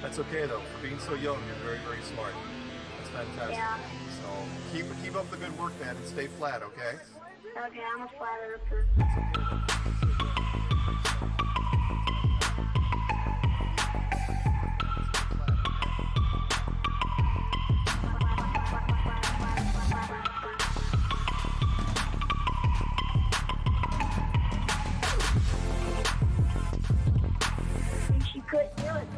That's okay though. For being so young, you're very, very smart. That's fantastic. Yeah. So keep up the good work, man, and stay flat, okay? Okay, I'm a flat earther. She couldn't do it.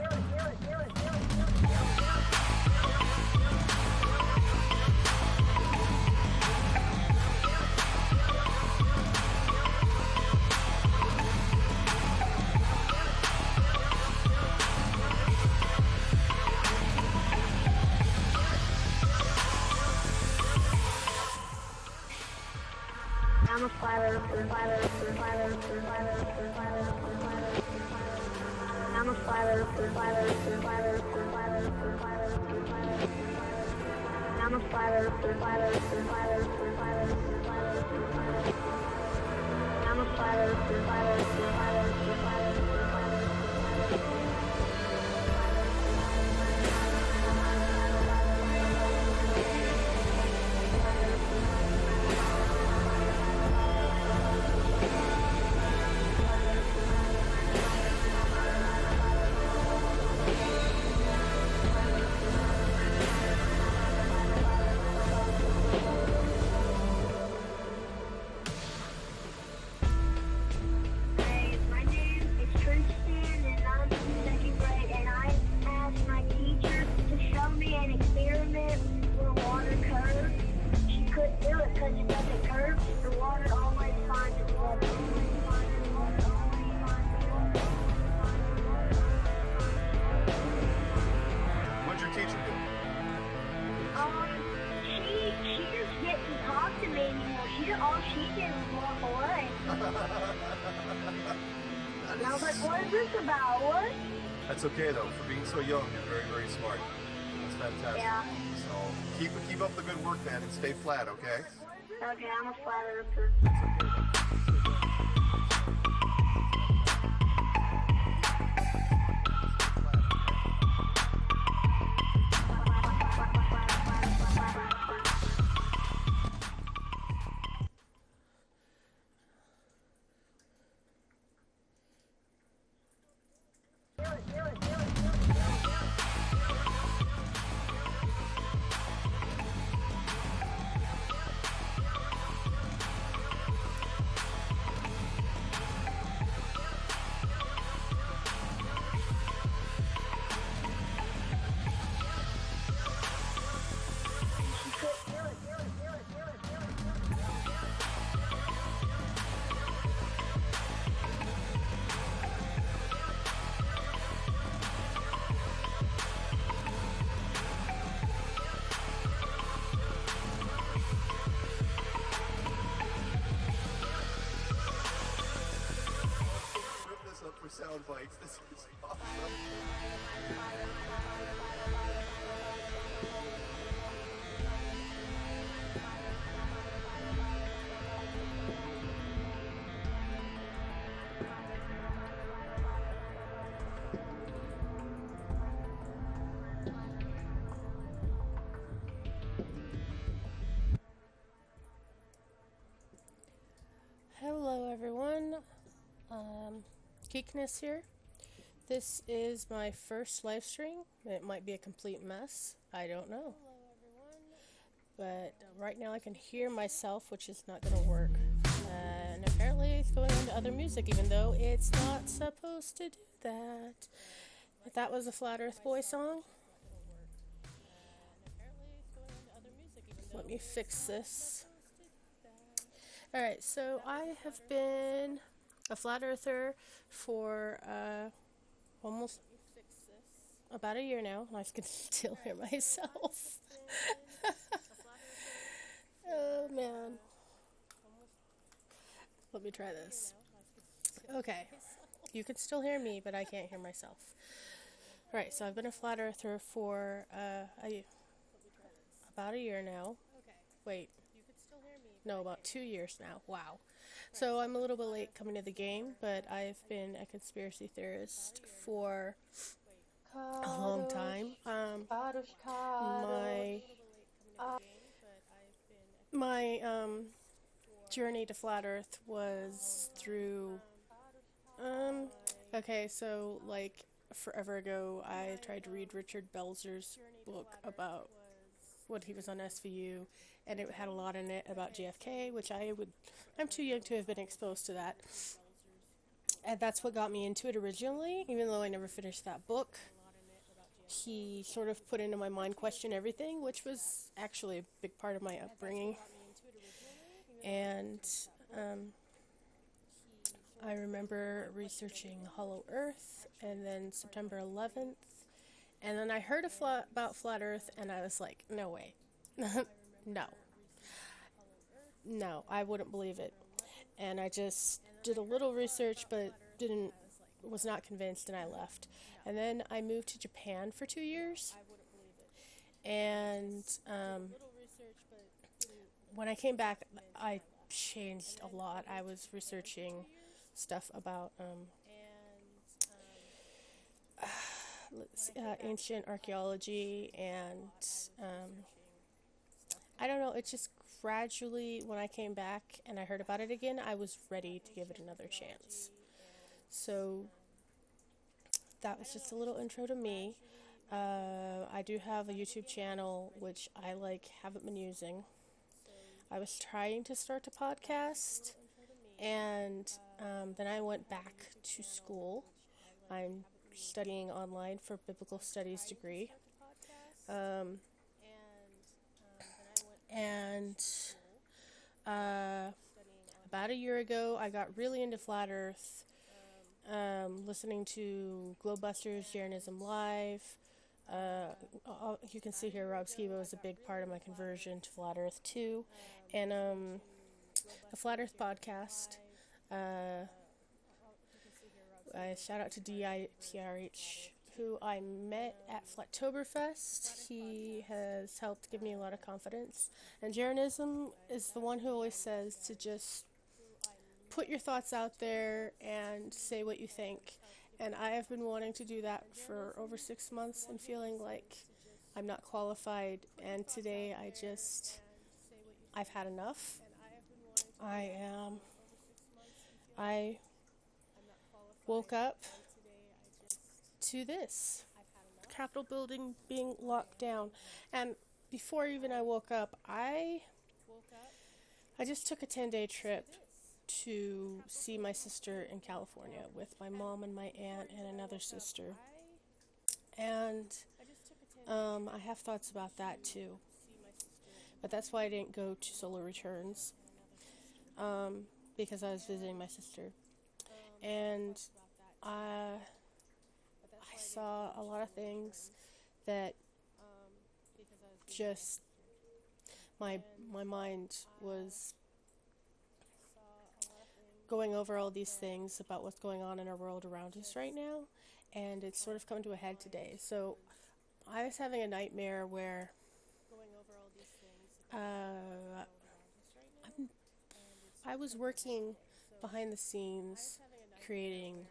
I'm a flat earther. I'm a flat earther. I'm a flat earther. I'm a flat That's okay though. For being so young, you're very, very smart. That's fantastic. Yeah. So keep up the good work, man, and stay flat, okay? Okay, I'm a flat earther. Sound bites. This is awesome. Hello everyone, Geekness here. This is my first live stream. It might be a complete mess. I don't know. but right now I can hear myself, which is not going to work. And apparently it's going into other music, even though it's not supposed to do that. If that was a Flat Earth Boy song. Let me fix this. Alright, so I have been a Flat Earther for almost about a year now. I can still hear myself. Oh man. Let me try this. Okay. You can still hear me, but I can't hear myself. Alright, so I've been a Flat Earther for about a year now. Wait. No, about 2 years now. Wow. So I'm a little bit late coming to the game, but I've been a conspiracy theorist for a long time. My journey to Flat Earth was through okay, so like forever ago I tried to read Richard Belzer's book about when he was on SVU, and it had a lot in it about JFK, which I'm too young to have been exposed to that. And that's what got me into it originally, even though I never finished that book. He sort of put into my mind question everything, which was actually a big part of my upbringing. And I remember researching Hollow Earth, and then September 11th, and then I heard about Flat Earth, and I was like, no way. No, I wouldn't believe it. And I just did a little research, but was not convinced, and I left. And then I moved to Japan for 2 years, and when I came back, I changed a lot. I was researching stuff about ancient archaeology, and I don't know, it just gradually, when I came back and I heard about it again, I was ready to give it another chance. So that was just a little intro to me. I do have a YouTube channel, which I haven't been using. I was trying to start a podcast, and then I went back to school. I'm studying online for biblical studies degree. And about a year ago, I got really into Flat Earth, listening to Globebusters, Jeranism Live. You can see here Rob Skibo is a big part of my conversion to Flat Earth too. And the Flat Earth podcast. I shout out to DITRH, who I met at Flattoberfest. He has helped give me a lot of confidence. And Jeranism is the one who always says to just put your thoughts out there and say what you think. And I have been wanting to do that for over 6 months and feeling like I'm not qualified. And today I've had enough. I woke up to this Capitol building being locked down, and before even I woke up, I just took a 10-day trip to see my sister in California with my mom and my aunt and another sister, and I have thoughts about that too, but that's why I didn't go to Solar Returns, because I was visiting my sister. And I saw a lot of things that just my mind was going over all these things about what's going on in our world around us right now, and it's sort of come to a head today. So I was having a nightmare where I was working behind the scenes creating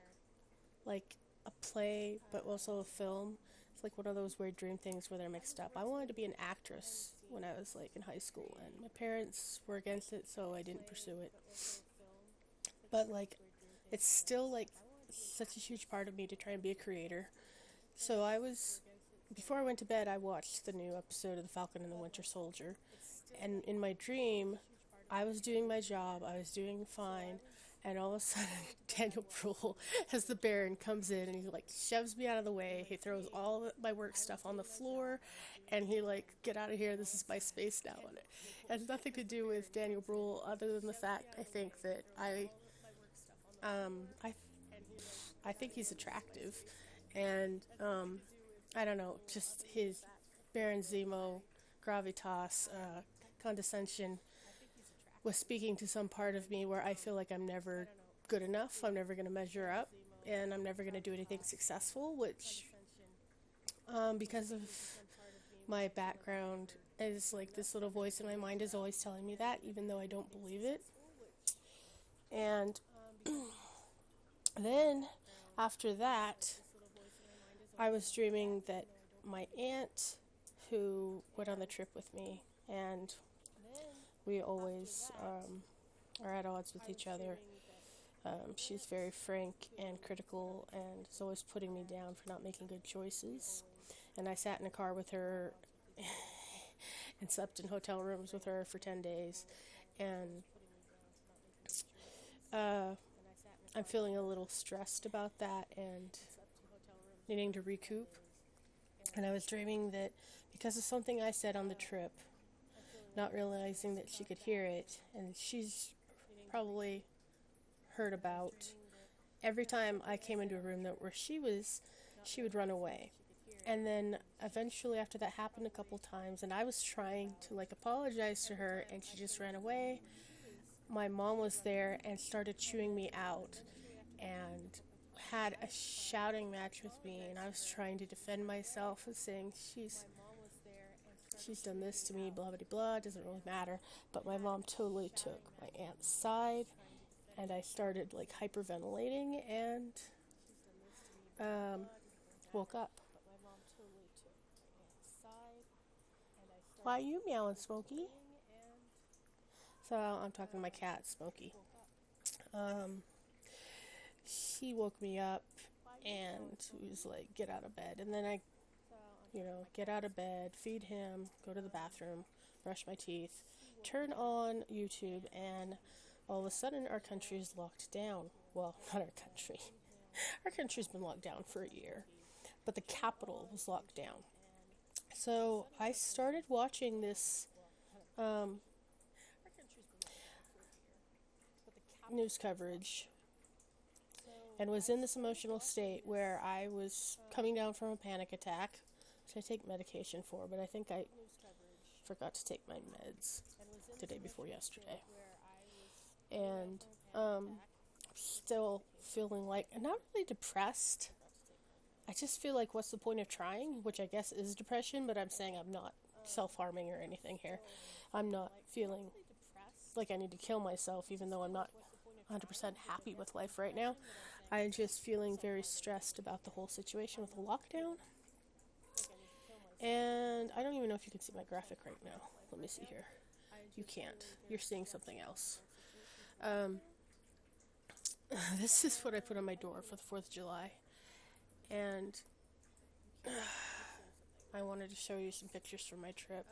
like a play but also a film. It's like one of those weird dream things where they're mixed up. I wanted to be an actress when I was like in high school, and my parents were against it, so I didn't pursue it. But like it's still like such a huge part of me to try and be a creator. So I was before I went to bed, I watched the new episode of The Falcon and the Winter Soldier. And in my dream, I was doing my job, I was doing fine, and all of a sudden, Daniel Bruhl, as the Baron, comes in and he like shoves me out of the way. He throws all of my work stuff on the floor, and he like, get out of here. This is my space now. And it has nothing to do with Daniel Bruhl, other than the fact I think that um, I, I think he's attractive, and I don't know, just his Baron Zemo gravitas, condescension was speaking to some part of me where I feel like I'm never good enough, I'm never going to measure up, and I'm never going to do anything successful, which, because of my background, is like this little voice in my mind is always telling me that, even though I don't believe it. And then, after that, I was dreaming that my aunt, who went on the trip with me, and we always are at odds with each other. She's very frank and critical and is always putting me down for not making good choices. And I sat in a car with her and slept in hotel rooms with her for 10 days. And I'm feeling a little stressed about that and needing to recoup. And I was dreaming that because of something I said on the trip, not realizing that she could hear it, and she's probably heard about, every time I came into a room where she was, she would run away. And then eventually after that happened a couple times, and I was trying to like apologize to her, and she just ran away. My mom was there and started chewing me out and had a shouting match with me, and I was trying to defend myself and saying she's done this to me, blah blah blah, doesn't really matter. But my mom totally took my aunt's side, and I started like hyperventilating and woke up. Why are you meowing, Smokey? So I'm talking to my cat, Smokey. She woke me up and was like, get out of bed. And then I, get out of bed, feed him, go to the bathroom, brush my teeth, turn on YouTube, and all of a sudden our country is locked down. Well, not our country. Our country's been locked down for a year, but the capital was locked down. So I started watching this news coverage and was in this emotional state where I was coming down from a panic attack, which I take medication for, but I think I forgot to take my meds the day before yesterday. And still feeling like, not really depressed. I just feel like, what's the point of trying? Which I guess is depression, but I'm saying I'm not self-harming or anything here. I'm not feeling like I need to kill myself, even though I'm not 100% happy with life right now. I'm just feeling very stressed about the whole situation with the lockdown. And I don't even know if you can see my graphic right now. Let me see here. You can't. You're seeing something else. This is what I put on my door for the 4th of July. And I wanted to show you some pictures from my trip.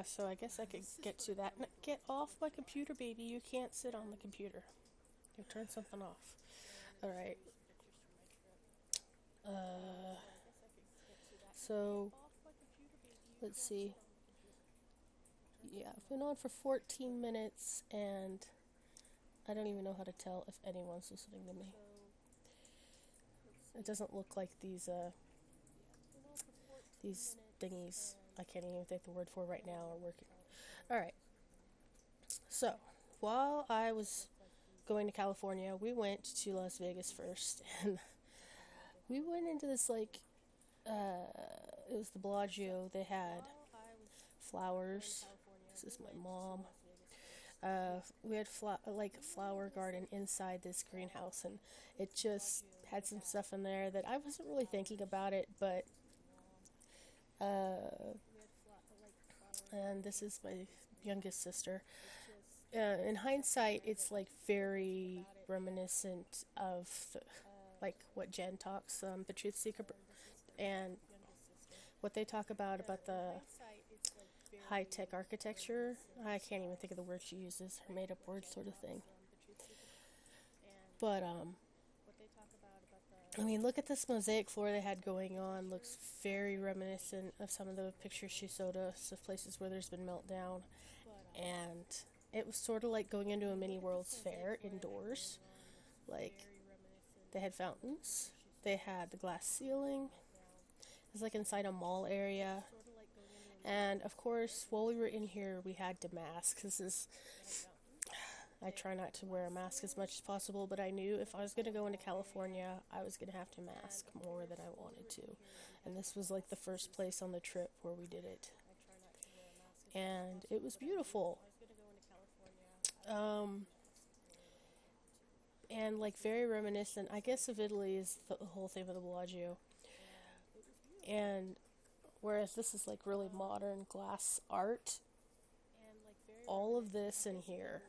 So I guess I could get to that. No, get off my computer, baby. You can't sit on the computer. You turn something off. Alright. So, let's see. Yeah, I've been on for 14 minutes, and I don't even know how to tell if anyone's listening to me. It doesn't look like these thingies, I can't even think the word for right now, are working. Alright. So, while I was going to California, we went to Las Vegas first, and we went into this, like, it was the Bellagio. They had flowers. This is my mom. We had a flower garden inside this greenhouse, and it just had some stuff in there that I wasn't really thinking about it, but and this is my youngest sister. In hindsight, it's like very reminiscent of like what Jen talks, the Truth Seeker, and what they talk about the high-tech architecture. I can't even think of the word she uses, her made-up word sort of thing. But, I mean, look at this mosaic floor they had going on. Looks very reminiscent of some of the pictures she showed us of places where there's been meltdown. And it was sort of like going into a mini World's Fair indoors. Like, they had fountains. They had the glass ceiling. It was like inside a mall area. And, of course, while we were in here, we had to mask. I try not to wear a mask as much as possible, but I knew if I was going to go into California, I was going to have to mask more than I wanted to. And this was like the first place on the trip where we did it. And it was beautiful. And like very reminiscent, I guess, of Italy is the whole thing with the Bellagio. And whereas this is like really modern glass art, all of this in here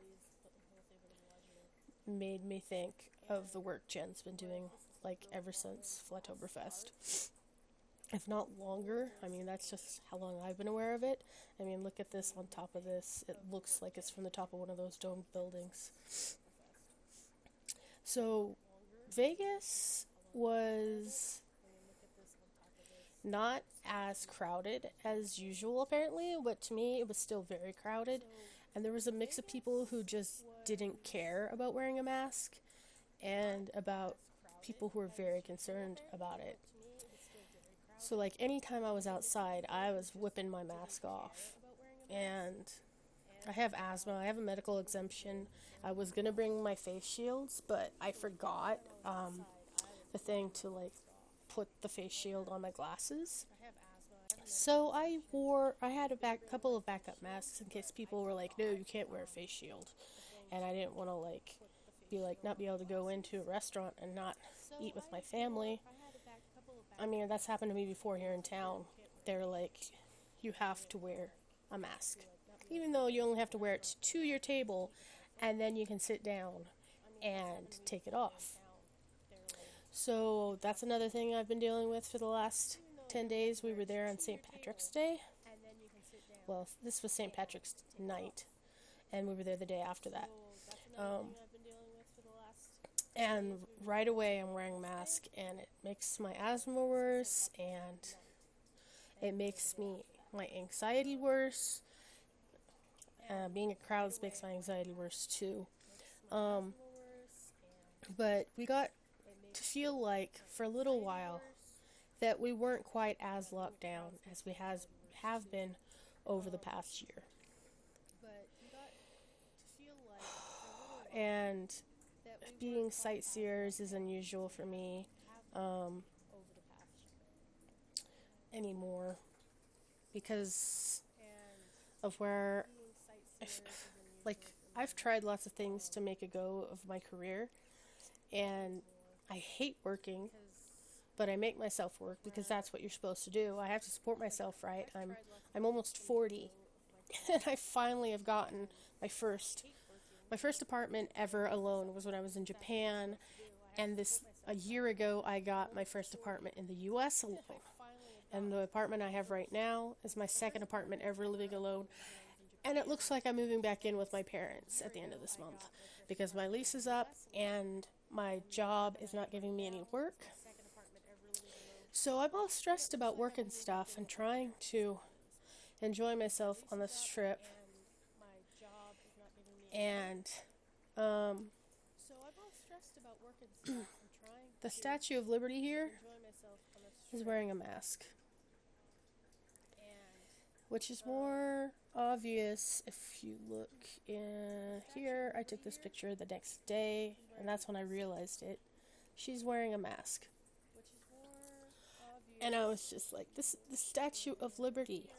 made me think of the work Jen's been doing, like, ever since Flatoberfest. If not longer. I mean, that's just how long I've been aware of it. I mean, look at this on top of this. It looks like it's from the top of one of those domed buildings. So, Vegas was not as crowded as usual, apparently, but to me, it was still very crowded. And there was a mix of people who just didn't care about wearing a mask, and about people who were very concerned about it. So, like, anytime I was outside, I was whipping my mask off. And I have asthma. I have a medical exemption. I was going to bring my face shields, but I forgot the thing to, like, put the face shield on my glasses. So I had a couple of backup masks in case people were like, no, you can't wear a face shield. And I didn't want to, like, not be able to go into a restaurant and not eat with my family. I mean, that's happened to me before here in town. They're like, you have to wear a mask. Even though you only have to wear it to your table, and then you can sit down and take it off. So that's another thing I've been dealing with for the last 10 days. We were there on St. Patrick's Day. Well, this was St. Patrick's night, and we were there the day after that. And right away I'm wearing a mask, and it makes my asthma worse, and it makes my anxiety worse. Being in crowds makes my anxiety worse too. But we got to feel like, for a little while, that we weren't quite as locked down as we have been over the past year. And being sightseers is unusual for me anymore, because of where I've tried lots of things to make a go of my career, and I hate working, but I make myself work because that's what you're supposed to do. I have to support myself, right? I'm almost 40, and I finally have gotten my first apartment ever alone was when I was in Japan, and a year ago I got my first apartment in the US alone. And the apartment I have right now is my second apartment ever living alone. And it looks like I'm moving back in with my parents at the end of this month, because my lease is up and my job is not giving me any work. So I'm all stressed about work and stuff and trying to enjoy myself on this trip. And the Statue of Liberty here is wearing a mask, which is more obvious if you look in here. I took this picture the next day, and that's when I realized it. She's wearing a mask. And I was just like, the Statue of Liberty,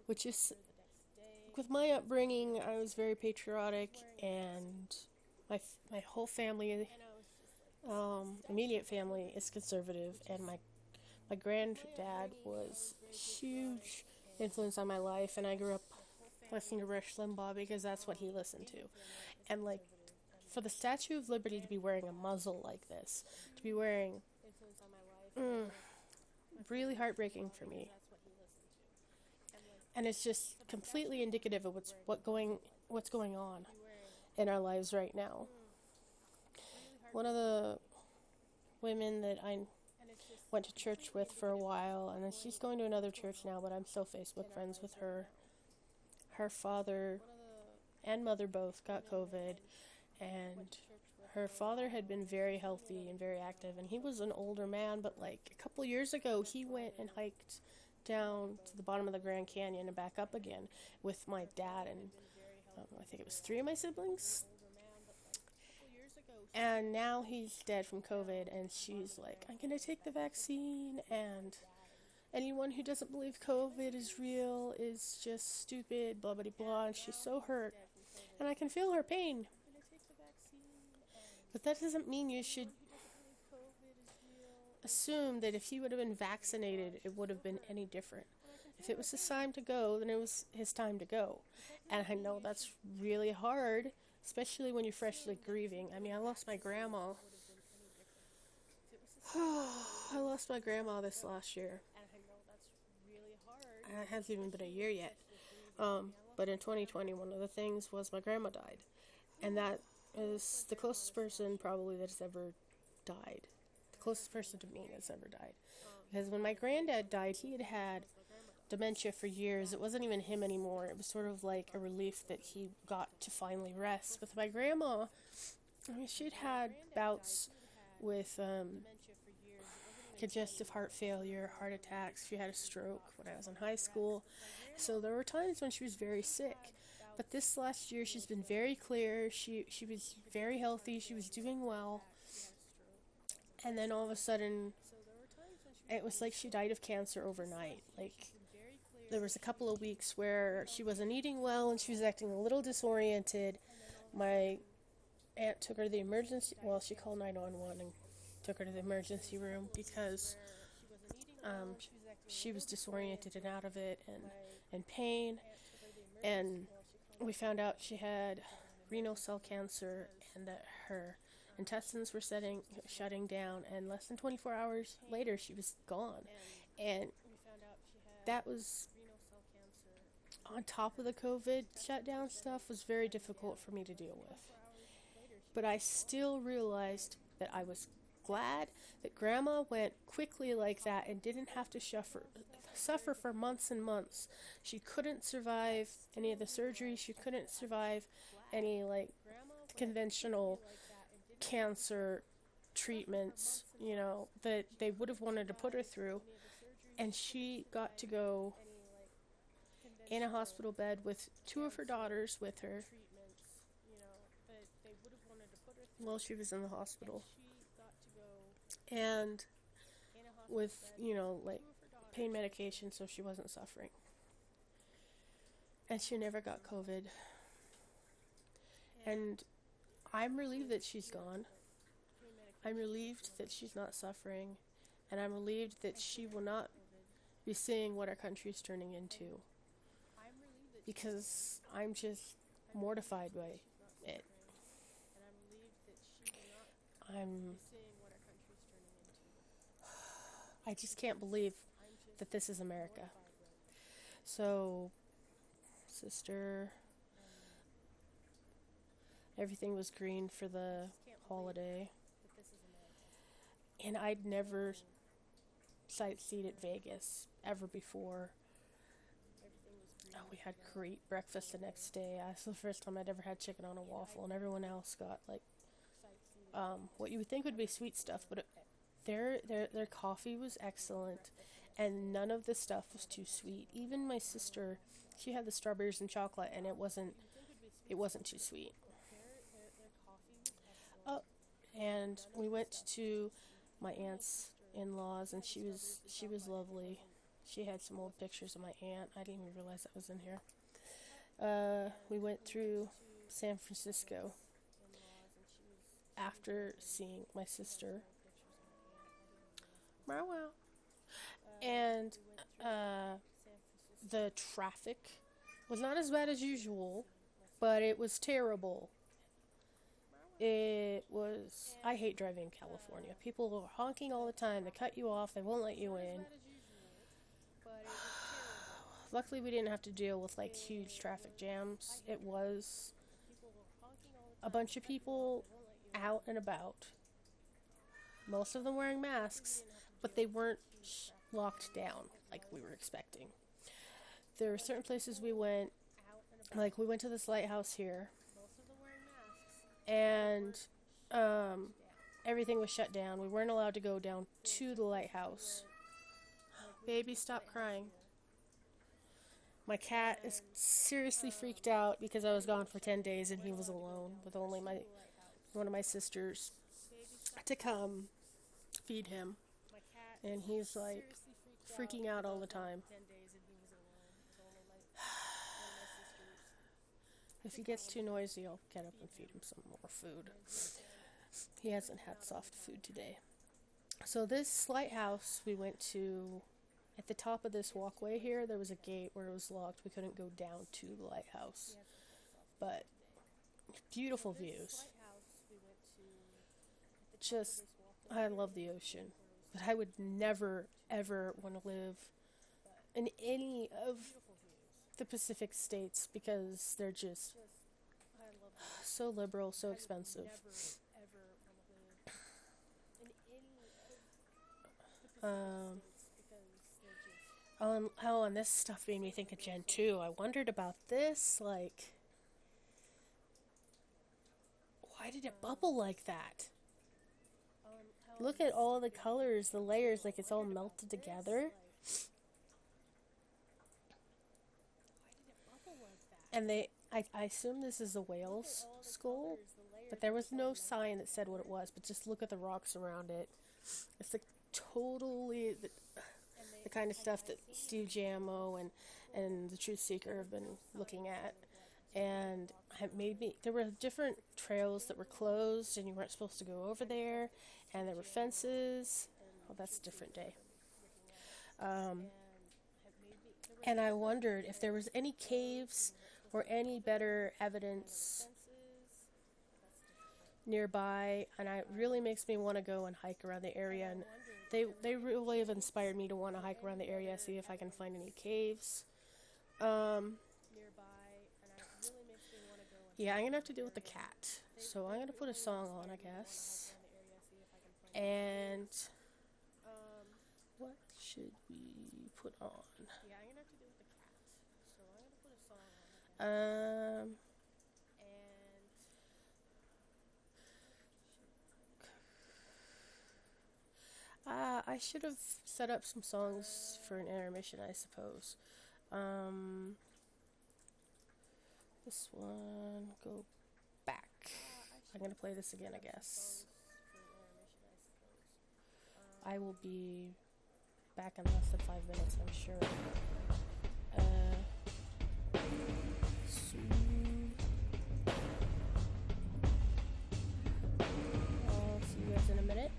which is, with my upbringing, I was very patriotic, and my whole family, immediate family, is conservative, and my granddad was a huge influence on my life, and I grew up listening to Rush Limbaugh because that's what he listened to. And like, for the Statue of Liberty to be wearing a muzzle like this, to be wearing, really heartbreaking for me. And it's just completely indicative of what's going on in our lives right now. One of the women that I went to church with for a while, and then she's going to another church now, but I'm still Facebook friends with her. Her father and mother both got COVID, and her father had been very healthy and very active, and he was an older man, but like a couple years ago, he went and hiked down to the bottom of the Grand Canyon and back up again with my dad and I think it was 3 of my siblings. And now he's dead from COVID, and she's like, I'm gonna take the vaccine, and anyone who doesn't believe COVID is real is just stupid, blah, blah, blah, and she's so hurt. And I can feel her pain. But that doesn't mean you should assume that if he would have been vaccinated, it would have been any different. If it was his time to go, then it was his time to go. And I know that's really hard, especially when you're freshly grieving. I mean, I lost my grandma. I lost my grandma this last year. And it hasn't even been a year yet. But in 2020, one of the things was my grandma died. And that is the closest person probably that's ever died. The closest person to me that's ever died. Because when my granddad died, he had had dementia for years. It wasn't even him anymore. It was sort of like a relief that he got to finally rest. With my grandma, I mean, she'd had bouts with congestive heart failure, heart attacks. She had a stroke when I was in high school. So there were times when she was very sick. But this last year, she's been very clear. She was very healthy. She was doing well. And then all of a sudden, it was like she died of cancer overnight. Like, there was a couple of weeks where she wasn't eating well and she was acting a little disoriented. My aunt took her to the emergency, well, she called 911 and took her to the emergency room because she was disoriented and out of it and in pain. And we found out she had renal cell cancer and that her intestines were shutting down, and less than 24 hours later she was gone. And that was, on top of the COVID shutdown stuff, was very difficult for me to deal with. But I still realized that I was glad that Grandma went quickly like that and didn't have to suffer for months and months. She couldn't survive any of the surgery. She couldn't survive any like conventional cancer treatments, you know, that they would have wanted to put her through. And she got to go in a hospital bed with 2 of her daughters with her while she was in the hospital. And with, you know, like pain medication so she wasn't suffering. And she never got COVID. And I'm relieved that she's gone. I'm relieved that she's not suffering. And I'm relieved that she will not be seeing what our country is turning into. Because I'm just mortified by it. I just can't believe that this is America. So, sister, everything was green for the holiday. And I'd never sightseed at Vegas ever before. Oh, we had great breakfast the next day. That's the first time I'd ever had chicken on a waffle, and everyone else got like what you would think would be sweet stuff, but their coffee was excellent, and none of the stuff was too sweet. Even my sister, she had the strawberries and chocolate, and it wasn't too sweet. Oh, and we went to my aunt's in-laws, and she was lovely. She had some old pictures of my aunt. I didn't even realize that was in here. We went through San Francisco after seeing my sister. Wow. And the traffic was not as bad as usual, but it was terrible. I hate driving in California. People are honking all the time. They cut you off. They won't let you in. Luckily, we didn't have to deal with like huge traffic jams. It was a bunch of people out and about, most of them wearing masks, but they weren't locked down like we were expecting. There were certain places we went, like we went to this lighthouse here, and everything was shut down. We weren't allowed to go down to the lighthouse. Baby, stop crying. My cat is seriously freaked out because I was gone for 10 days and he was alone with only one of my sisters to come feed him. And he's like freaking out all the time. If he gets too noisy, I'll get up and feed him some more food. He hasn't had soft food today. So this lighthouse we went to, at the top of this walkway here, there was a gate where it was locked. We couldn't go down to the lighthouse. But beautiful views. Just, I love the ocean. But I would never, ever want to live in any of the Pacific states because they're just so liberal, so expensive. And this stuff made me think of Gen 2. I wondered about this, like, why did it bubble like that? Look at all the colors, the layers, like it's all melted together. And I assume this is a whale's skull, but there was no sign that said what it was, but just look at the rocks around it. It's like totally the kind of stuff that Steve Jamo and the Truth Seeker have been looking at. And it made me, there were different trails that were closed and you weren't supposed to go over there, and there were fences. Oh, that's a different day. And I wondered if there was any caves or any better evidence nearby, and it really makes me want to go and hike around the area. And they really have inspired me to want to hike around the area, see if I can find any caves. Yeah, I'm gonna have to deal with the cat, so I'm gonna put a song on, I guess. And what should we put on? Yeah, I'm gonna have to deal with the cat, so I'm gonna put a song on. I should have set up some songs for an intermission, I suppose. This one, go back. I'm gonna play this again, I guess. I will be back in less than 5 minutes, I'm sure. I'll see you guys in a minute.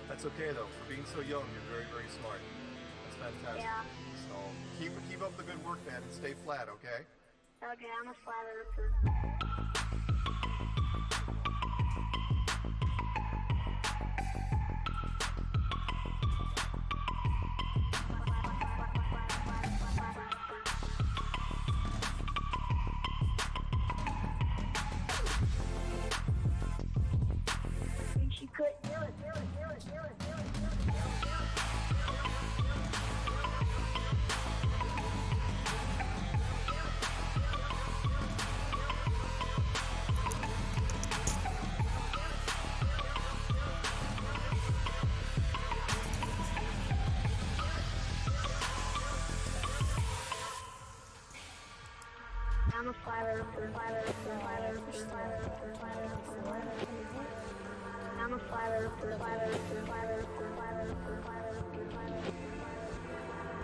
That's okay though. For being so young, you're very, very smart. That's fantastic. Yeah. So keep up the good work, man, and stay flat, okay? Okay, I'm a flat earther. She couldn't do it. I'm a flat earther, flat earther, flat earther, flat earther, flat earther. I'm a flat earther, flat earther, flat earther, flat earther, flat earther, flat earther.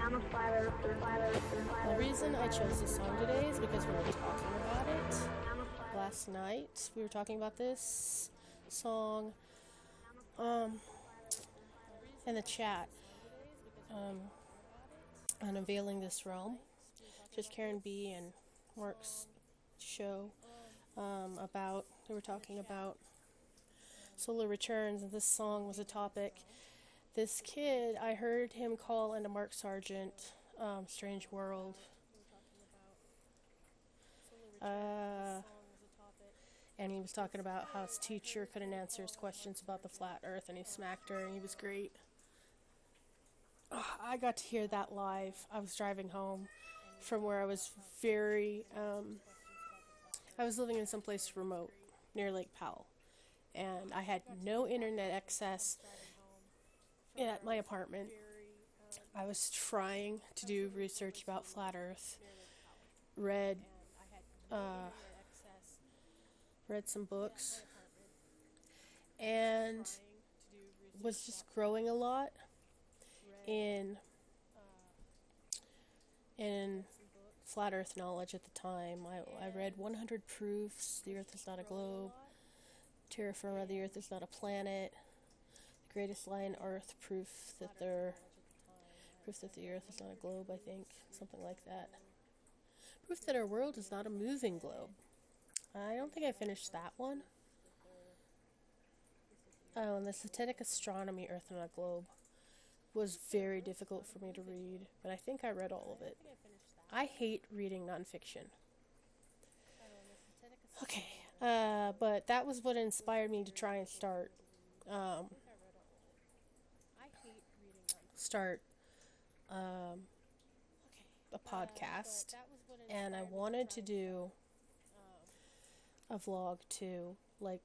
I'm a flat earther, flat earther, flat earther. The reason I chose this song today is because we were talking about it last night. We were talking about this song in the chat on Unveiling This Realm. Just Karen B and Mark's show they were talking about solar returns, and this song was a topic. This kid, I heard him call into Mark Sargent, Strange World. And he was talking about how his teacher couldn't answer his questions about the flat earth, and he smacked her, and he was great. I got to hear that live. I was driving home from where I was I was living in some place remote near Lake Powell, and I had no internet access at my apartment. I was trying to do research about flat earth, read some books, and was just growing a lot in flat earth knowledge at the time. I read 100 Proofs the Earth is not a globe, Terra Firma, the Earth is not a planet, The Greatest Lie on Earth, proof that the Earth is not a globe, I think, something like that. Proof that our world is not a moving globe. I don't think I finished that one. Oh, and the Satanic Astronomy, Earth Not a Globe, was very difficult for me to read, but I think I read all of it. I hate reading nonfiction. Okay, but that was what inspired me to try and start a podcast, and I wanted to do a vlog too, like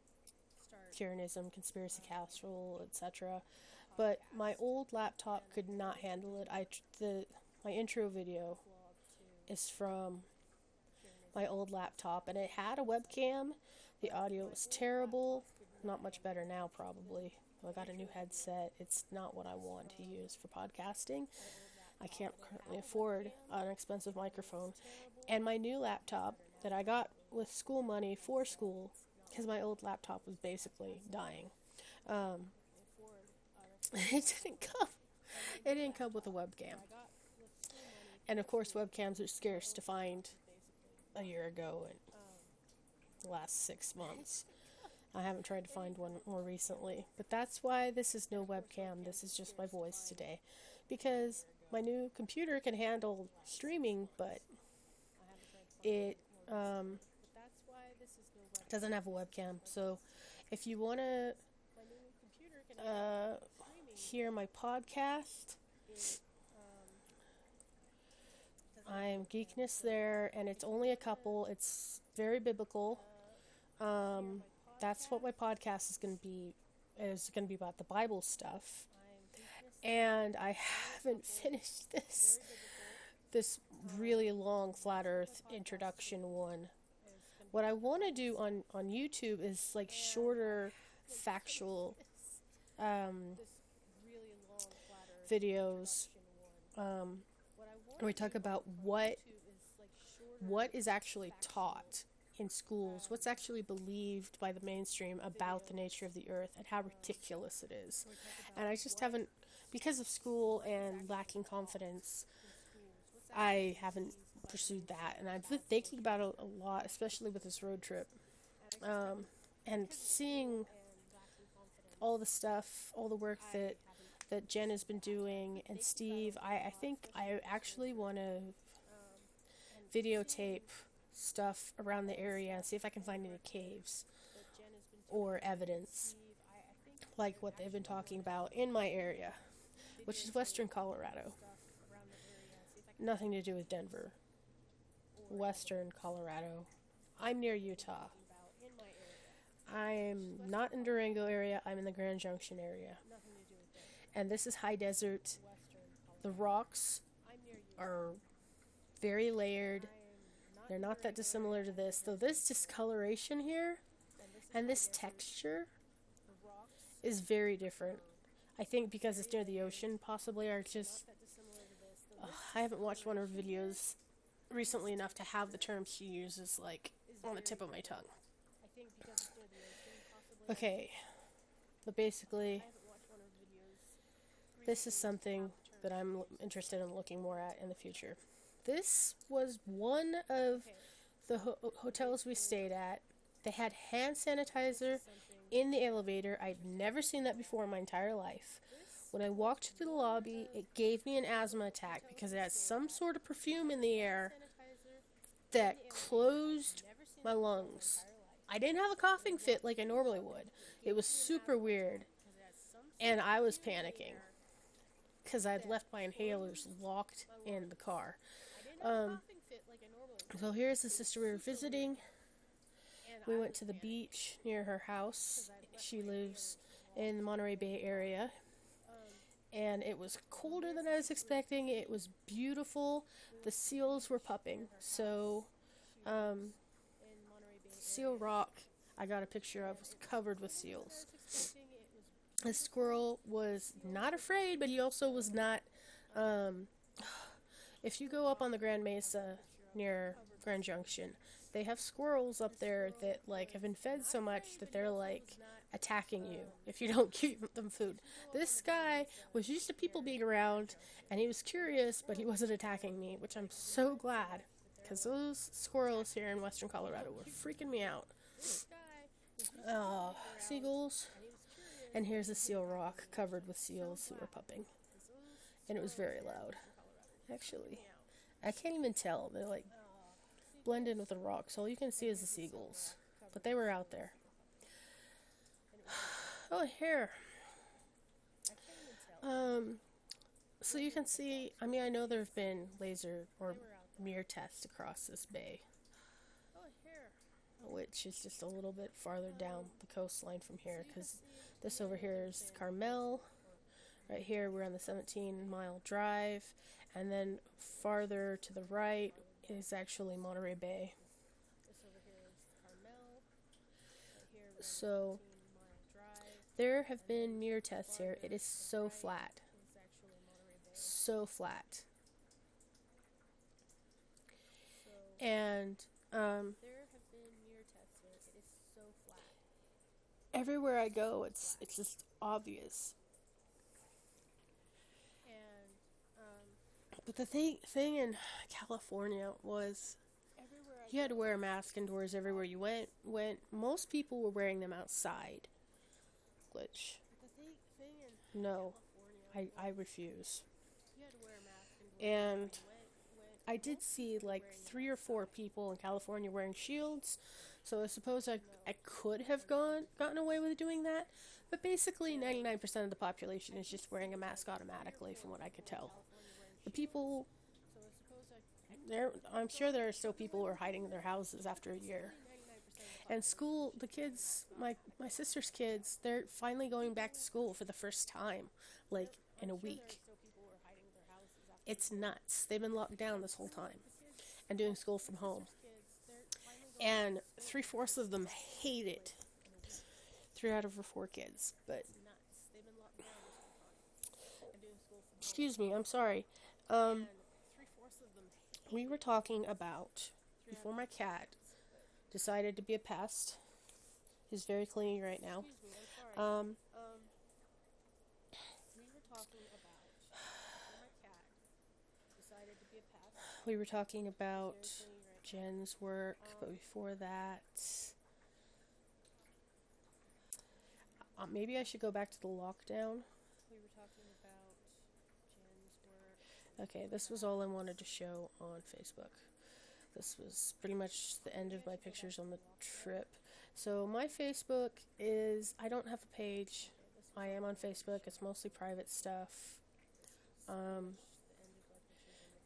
Kiranism, Conspiracy Casserole, etc. But my old laptop could not handle it. My intro video is from my old laptop, and it had a webcam. The audio was terrible. Not much better now, probably. I got a new headset. It's not what I want to use for podcasting. I can't currently afford an expensive microphone. And my new laptop that I got with school money for school, because my old laptop was basically dying. It didn't come with a webcam. And of course, webcams are scarce to find a year ago and the last 6 months. I haven't tried to find one more recently. But that's why this is no webcam. This is just my voice today. Because my new computer can handle streaming, but it doesn't have a webcam. So if you want to hear my podcast, I'm geekns there, and it's only a couple. It's very biblical. That's what my podcast is going to be. Is going to be about the Bible stuff. And I haven't finished this really long flat Earth introduction one. What I want to do on YouTube is like shorter, factual videos. Where we talk about what is actually taught in schools, what's actually believed by the mainstream about the nature of the earth and how ridiculous it is. And I just haven't, because of school and lacking confidence, I haven't pursued that. And I've been thinking about it a lot, especially with this road trip. And seeing all the stuff, all the work that Jen has been doing, and Steve, I think I actually want to videotape stuff around the area and see if I can find any caves or evidence like what they've been talking about in my area, which is western Colorado. Nothing to do with Denver. Western Colorado. I'm near Utah. I'm not in Durango area, I'm in the Grand Junction area. And this is high desert. The rocks are very layered. They're not that dissimilar to this, though this discoloration here and this texture is very different. I think because it's near the ocean, possibly, or just... I haven't watched one of her videos recently enough to have the term she uses, like, on the tip of my tongue. Okay, but basically, this is something that I'm interested in looking more at in the future. This was one of the hotels we stayed at. They had hand sanitizer in the elevator. I'd never seen that before in my entire life. When I walked to the lobby, it gave me an asthma attack because it had some sort of perfume in the air that closed my lungs. I didn't have a coughing fit like I normally would. It was super weird. And I was panicking because I'd left my inhalers locked in the car. So here's the sister we were visiting. We went to the beach near her house. She lives in the Monterey Bay area. And it was colder than I was expecting. It was beautiful. The seals were pupping. So, Seal Rock, I got a picture of, was covered with seals. The squirrel was not afraid, but he also was not... if you go up on the Grand Mesa near Grand Junction, they have squirrels up there that, like, have been fed so much that they're, like, attacking you if you don't give them food. This guy was used to people being around, and he was curious, but he wasn't attacking me, which I'm so glad, because those squirrels here in western Colorado were freaking me out. Seagulls. And here's a seal rock covered with seals who were pupping. And it was very loud. Actually, I can't even tell. They're, like, blended with the rocks. All you can see is the seagulls. But they were out there. Oh, here. So you can see, I mean, I know there have been laser or mirror tests across this bay, which is just a little bit farther down the coastline from here, because this over here is Carmel. Right here, we're on the 17-mile drive, and then farther to the right is actually Monterey Bay. So there have been mirror tests here. It is so flat. So flat. And everywhere I go, it's just obvious. But the thing in California was you had to wear a mask indoors everywhere you went. Most people were wearing them outside, which no, I refuse. And I did see like 3 or 4 people in California wearing shields, so I suppose I could have gotten away with doing that. But basically 99% of the population is just wearing a mask automatically, from what I could tell. The people I'm sure there are still people who are hiding in their houses after a year. And school, the kids, my sister's kids, they're finally going back to school for the first time, like, in a week. It's nuts. They've been locked down this whole time and doing school from home. And 3/4 of them hate it. 3 out of her 4 kids. But, excuse me, I'm sorry. We were talking about, before my cat decided to be a pest. He's very clingy right now. We were talking about Jen's work, but before that, maybe I should go back to the lockdown. Okay, this was all I wanted to show on Facebook. This was pretty much the end of my pictures on the trip. So my Facebook is, I don't have a page. I am on Facebook. It's mostly private stuff.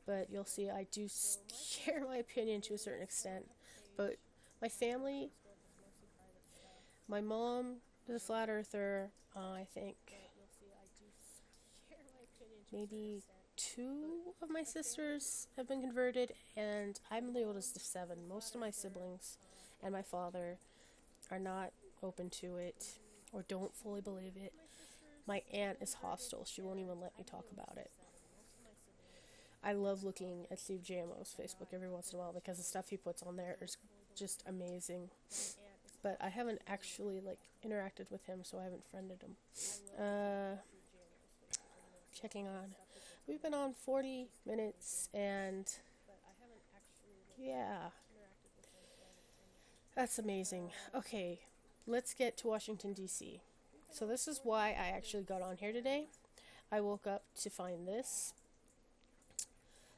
But you'll see I do share my opinion to a certain extent. But my family, my mom is a flat earther. I think maybe 2 of my sisters have been converted, and I'm the oldest of 7. Most of my siblings and my father are not open to it or don't fully believe it. My aunt is hostile. She won't even let me talk about it. I love looking at Steve Jamo's Facebook every once in a while because the stuff he puts on there is just amazing. But I haven't actually interacted with him, so I haven't friended him. Checking on. We've been on 40 minutes, and yeah, that's amazing. Okay, let's get to Washington, D.C. So this is why I actually got on here today. I woke up to find this.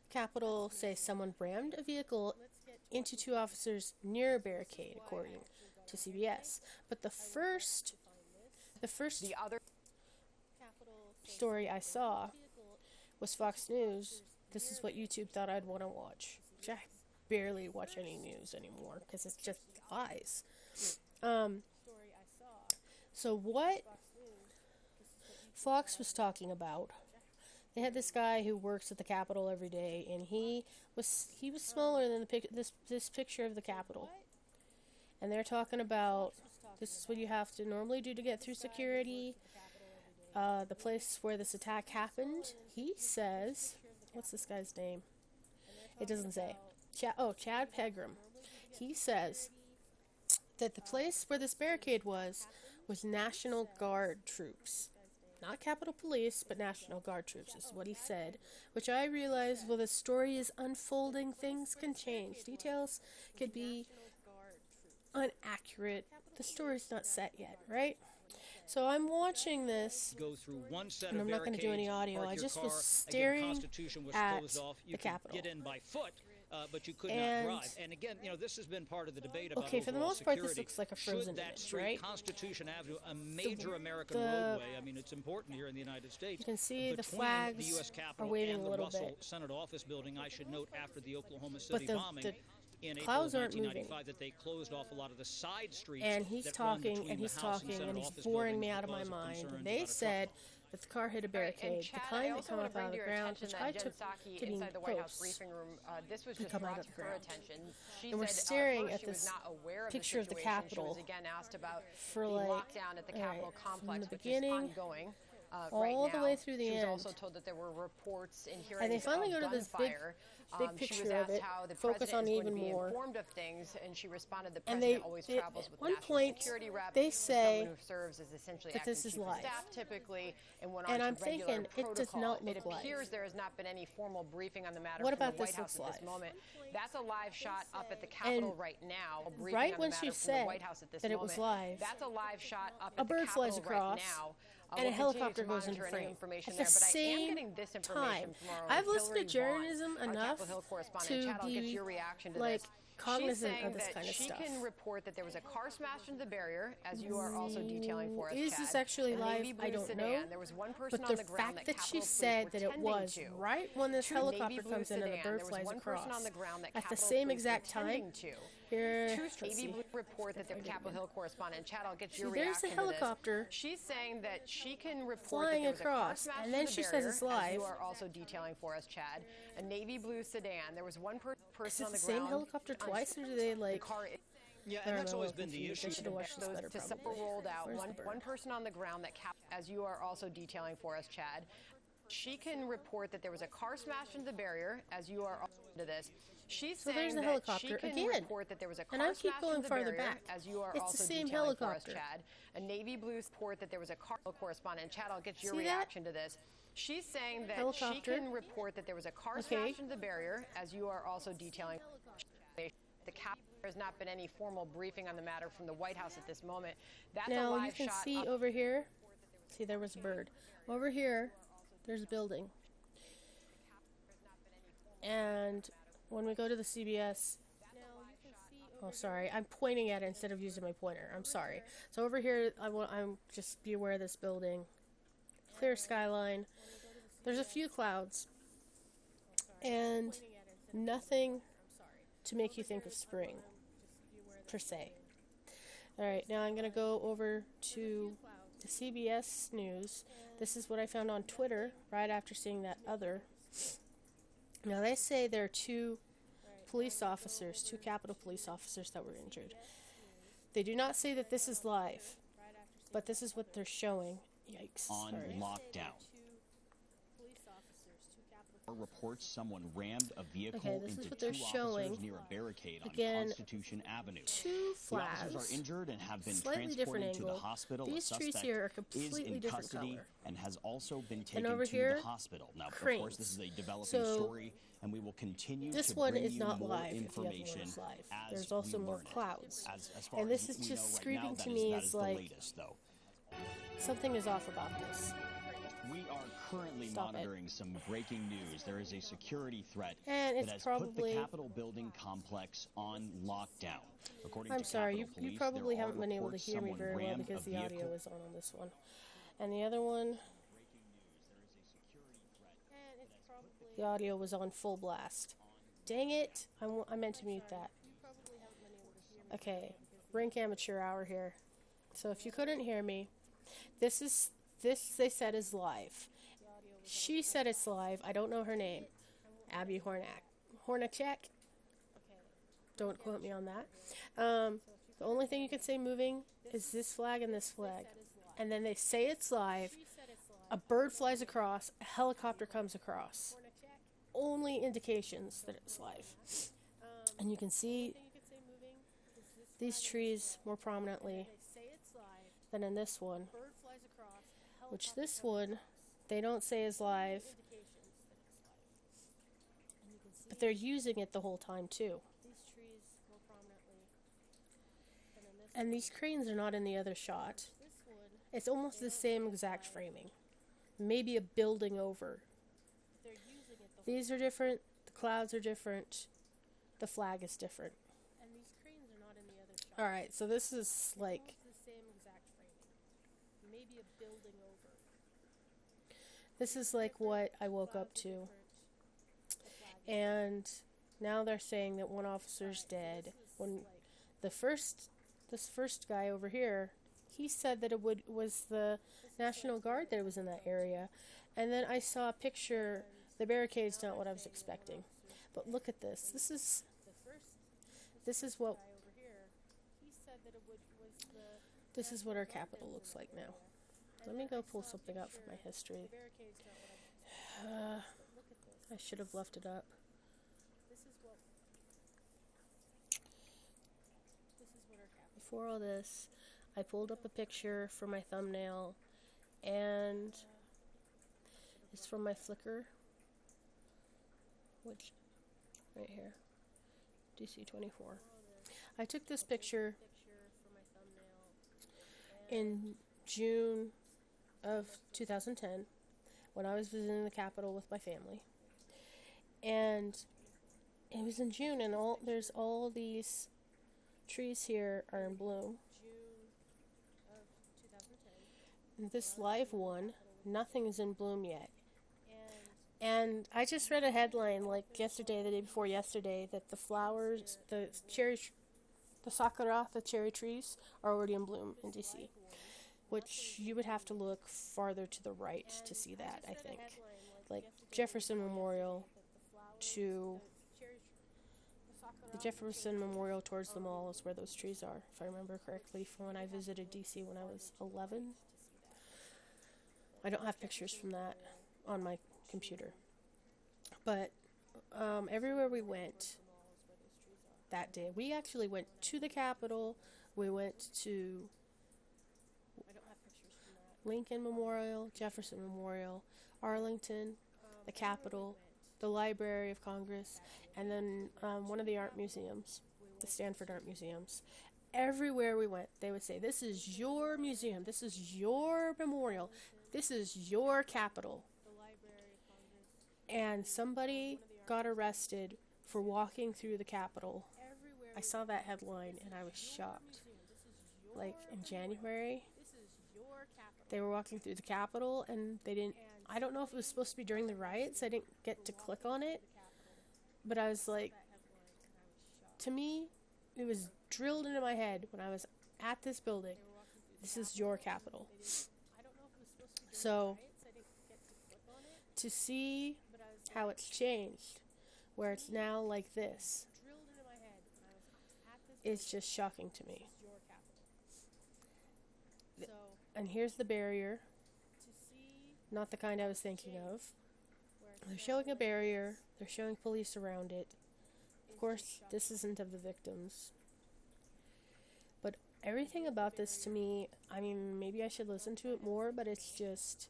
Capitol says someone rammed a vehicle into 2 officers near a barricade, according to CBS. But the first story I saw was Fox News. This is what YouTube thought I'd want to watch, which I barely watch any news anymore because it's just lies. So what Fox was talking about, they had this guy who works at the Capitol every day, and he was smaller than this picture of the Capitol. And they're talking about, this is what you have to normally do to get through security. The place where this attack happened, he says, what's this guy's name? It doesn't say. Chad Pegram. He says that the place where this barricade was National Guard troops. Not Capitol Police, but National Guard troops is what he said, which I realized, well, the story is unfolding, things can change. Details could be inaccurate. The story's not set yet, right? So I'm watching this, and I'm not going to do any audio. I just was staring at the Capitol. But you could not drive. And again, this has been part of the debate about for the most security. part, this looks like a frozen Should that image, street, right? Constitution Avenue, a major American roadway. I mean, it's important here in the United States. You can see the Between flags the U.S. Capitol are waving and a the little Russell bit. Senate Office Building. I should note, after the Oklahoma City bombing in April clouds of aren't 1995, moving. that they closed off a lot of the side streets. And he's that run talking, between and he's the House talking, Senate and he's office boring me buildings out of my because mind. concerns They about a said that the car hit a barricade, Chad, the kind I that also come want up to out bring of to the your ground, attention which I that took Jen Psaki to be inside the White House close. briefing room, this was to just come out brought of to the her ground. attention. She And we're said staring first at she was this not aware of picture of the situation. She Capitol was again asked about for the like, lockdown at the Capitol complex, from the which beginning is ongoing. all Right the now. way through the she was end. also told that there were reports and hearings And they finally of go to this gunfire. big She picture was of asked it, how the focus president on is going even to be more. informed of things, and she responded, "The And president always travels at with one national point, security rep, they say someone who serves as essentially that acting this is chief of live. staff typically, and went And on I'm to regular thinking, it does protocol. not look It live. appears there has not been any formal briefing on the matter What from about the White this House looks at this live? moment. That's a live shot up at the Capitol And right now. A briefing right on when the she matter from said the White House at this that it moment. was live, That's a live shot up a at the bird Capitol flies across, right now. and a We'll helicopter continue to goes into monitor any frame. information At there, the but I am same getting this information time, from our I've listened to Hillary journalism Vaughn, our enough Capitol Hill correspondent. to Chad, I'll get be your reaction to like this. cognizant She's of saying this that kind of she stuff. can report that there was a car smashed into the barrier, as you are also detailing for us, Is Chad. this actually A live? navy blue I don't sedan. know. There was one person But on the the ground fact that she Capitol Police said were that it tending was to. right when this True, navy helicopter blue comes in and the sedan. bird There was flies one person across on the ground that at the Capitol same Police were exact time. tending to. Here, Two let's Navy see. Blue report that the Capitol Hill correspondent, Chad, I'll get your See, there's reaction the to helicopter this. She's saying that she can report flying that there was across, a car smashed and then into she the says barrier, it's as live. you are also detailing for us, Chad. A navy blue sedan. There was one person Is it on the the same ground. helicopter twice, or do they like? The car Yeah, I and don't that's know, always I'm been the confused. I issue. should have watched this better, to probably. rolled out. Where's the bird? One person on the ground that as you are also detailing for us, Chad. She can report that there was a car smashed into the barrier, as you are also into this. She's So saying there's the that helicopter she can again. report that there was a car And I keep smashed going into the farther barrier, back. as you are It's the also same detailing for us, helicopter. Chad. A navy blue report that there was a car correspondent. Chad, I'll get your See that? reaction to this. She's saying that she Helicopter. can report that there was a car Okay. smashed into the barrier, as you are also detailing. The Capitol, there has not been any formal briefing on the matter from the White House at this moment. That's a Now live you can shot see up over here. See, there was a bird. Over here, there's a building. And when we go to the CBS, oh sorry, I'm pointing at it instead of using my pointer. I'm sorry. So over here, I'm just be aware of this building. Clear skyline. There's a few clouds, and nothing to make you think of spring, per se. Alright, now I'm going to go over to the CBS News. This is what I found on Twitter right after seeing that other Now, they say there are two police officers, two Capitol police officers that were injured. They do not say that this is live, but this is what they're showing. Yikes. On lockdown. Reports someone rammed a vehicle into two officers near a barricade on Constitution Avenue. Two flags. The officers are injured and have been Slightly transported to the hospital. These trees here are completely different color. And has also been taken over to here, the hospital. Now, cranes. of course, this is a developing story, and we will continue this to one bring is you not more live if the other one information is live. as There's also we more learn it. clouds. As far And this as is we just know right screaming now, to that me is as the like latest, though. something is off about this. We are currently monitoring some breaking news. There is a security threat And it's that has probably put the Capitol building complex on lockdown. According I'm to sorry, Capitol you Police, probably there are haven't been able to reports hear me someone very well rammed because a the audio vehicle. is on this one. And the other one, the audio was on full blast. Dang it! I meant to mute that. Okay, Brink Amateur Hour here. So if you couldn't hear me, this they said is live. She said it's live. I don't know her name. Abby Hornacek. Don't quote me on that. The only thing you can say moving is this flag and this flag. And then they say it's live. A bird flies across. A helicopter comes across. Only indications that it's live. And you can see these trees more prominently than in this one. Which this one, they don't say is live. But they're using it the whole time too. And these cranes are not in the other shot. It's almost the same exact framing. Maybe a building over. These are different. The clouds are different. The flag is different. Alright, so this is like this is like what I woke up to. And now they're saying that one officer's dead. When this first guy over here, he said that it was the National Guard that was in that area. And then I saw a picture. The barricade's not what I was expecting. But look at this. This is what our Capitol looks like now. Let me go pull something up for my history. I should have left it up. Before all this, I pulled up a picture for my thumbnail, and it's from my Flickr, which, right here, DC24. I took this picture in June of 2010 when I was visiting the Capitol with my family, and it was in June, and there's all these trees here are in bloom. And this live one, nothing is in bloom yet. And I just read a headline like yesterday, the day before yesterday, that the flowers, the sakura, the cherry trees, are already in bloom in DC. Which you would have to look farther to the right to see that, I think. Like Jefferson Memorial to the Jefferson Memorial towards the mall is where those trees are, if I remember correctly, from when I visited DC when I was 11. I don't have pictures from that on my computer. But everywhere we went that day, we actually went to the Capitol, we went to Lincoln Memorial, Jefferson Memorial, Arlington, the Capitol, the Library of Congress, and then one of the art museums, the Stanford Art Museums. Everywhere we went, they would say, "This is your museum, this is your memorial, this is your Capitol." And somebody got arrested for walking through the Capitol. I saw that headline and I was shocked. Like in January, they were walking through the Capitol and they didn't, I don't know if it was supposed to be during the riots, I didn't get to click on it, but I was like, to me, it was drilled into my head when I was at this building, this is your Capitol. So, to see how it's changed, where it's now like this, is just shocking to me. And here's the barrier, not the kind I was thinking of. They're showing a barrier, they're showing police around it. Of course, this isn't of the victims. But everything about this to me, I mean, maybe I should listen to it more, but it's just...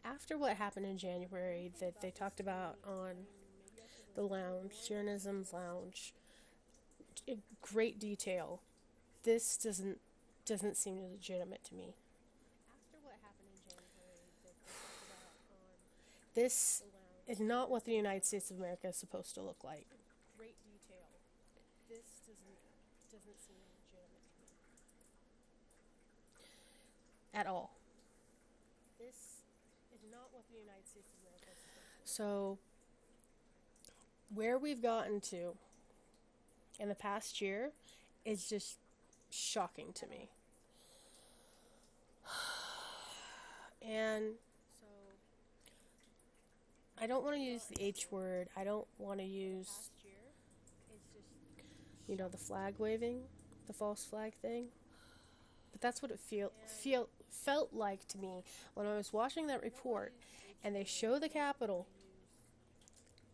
After what happened in January that they talked about on the lounge, Journalism's lounge, in great detail, this doesn't seem legitimate to me. This is not what the United States of America is supposed to look like. At all. So, where we've gotten to in the past year is just shocking to me. And I don't want to use the H word. I don't want to use, you know, the flag waving, the false flag thing. But that's what it felt like to me when I was watching that report and they show the Capitol,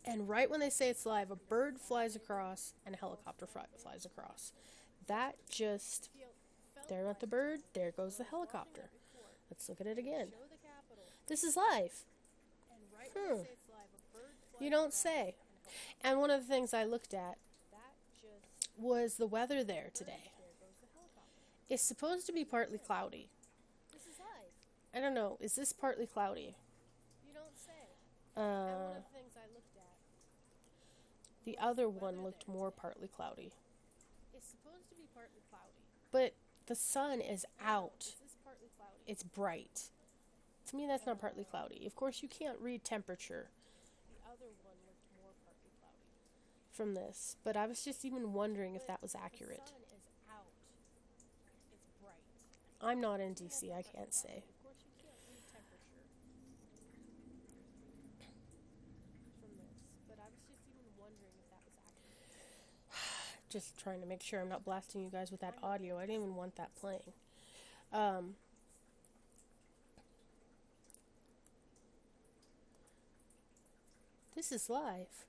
and right when they say it's live, a bird flies across and a helicopter flies across. That just, there went the bird, there goes the helicopter. Let's look at it again. This is live. You don't say. And one of the things I looked at was the weather there today. It's supposed to be partly cloudy. I don't know, is this partly cloudy? The other one looked more partly cloudy. But the sun is out. It's bright. To me, that's not partly cloudy. Of course, you can't read temperature from this, but I was just even wondering if that was accurate. I'm not in DC, I can't say. Just trying to make sure I'm not blasting you guys with that audio. I didn't even want that playing. This is live.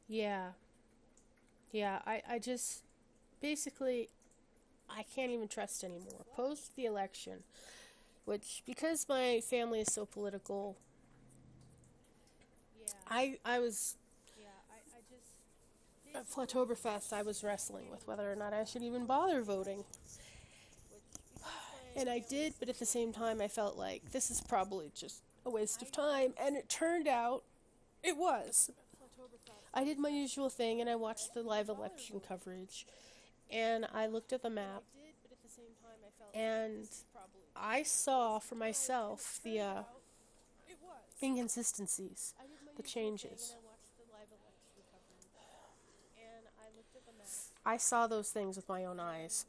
Yeah, I just, basically, I can't even trust anymore. Post the election, which, because my family is so political, I was, at Flatoberfest, I was wrestling with whether or not I should even bother voting. And I did, but at the same time, I felt like this is probably just a waste of time, and it turned out it was. I did my usual thing, and I watched the live election coverage, and I looked at the map, and I saw for myself the inconsistencies, the changes. I saw those things with my own eyes.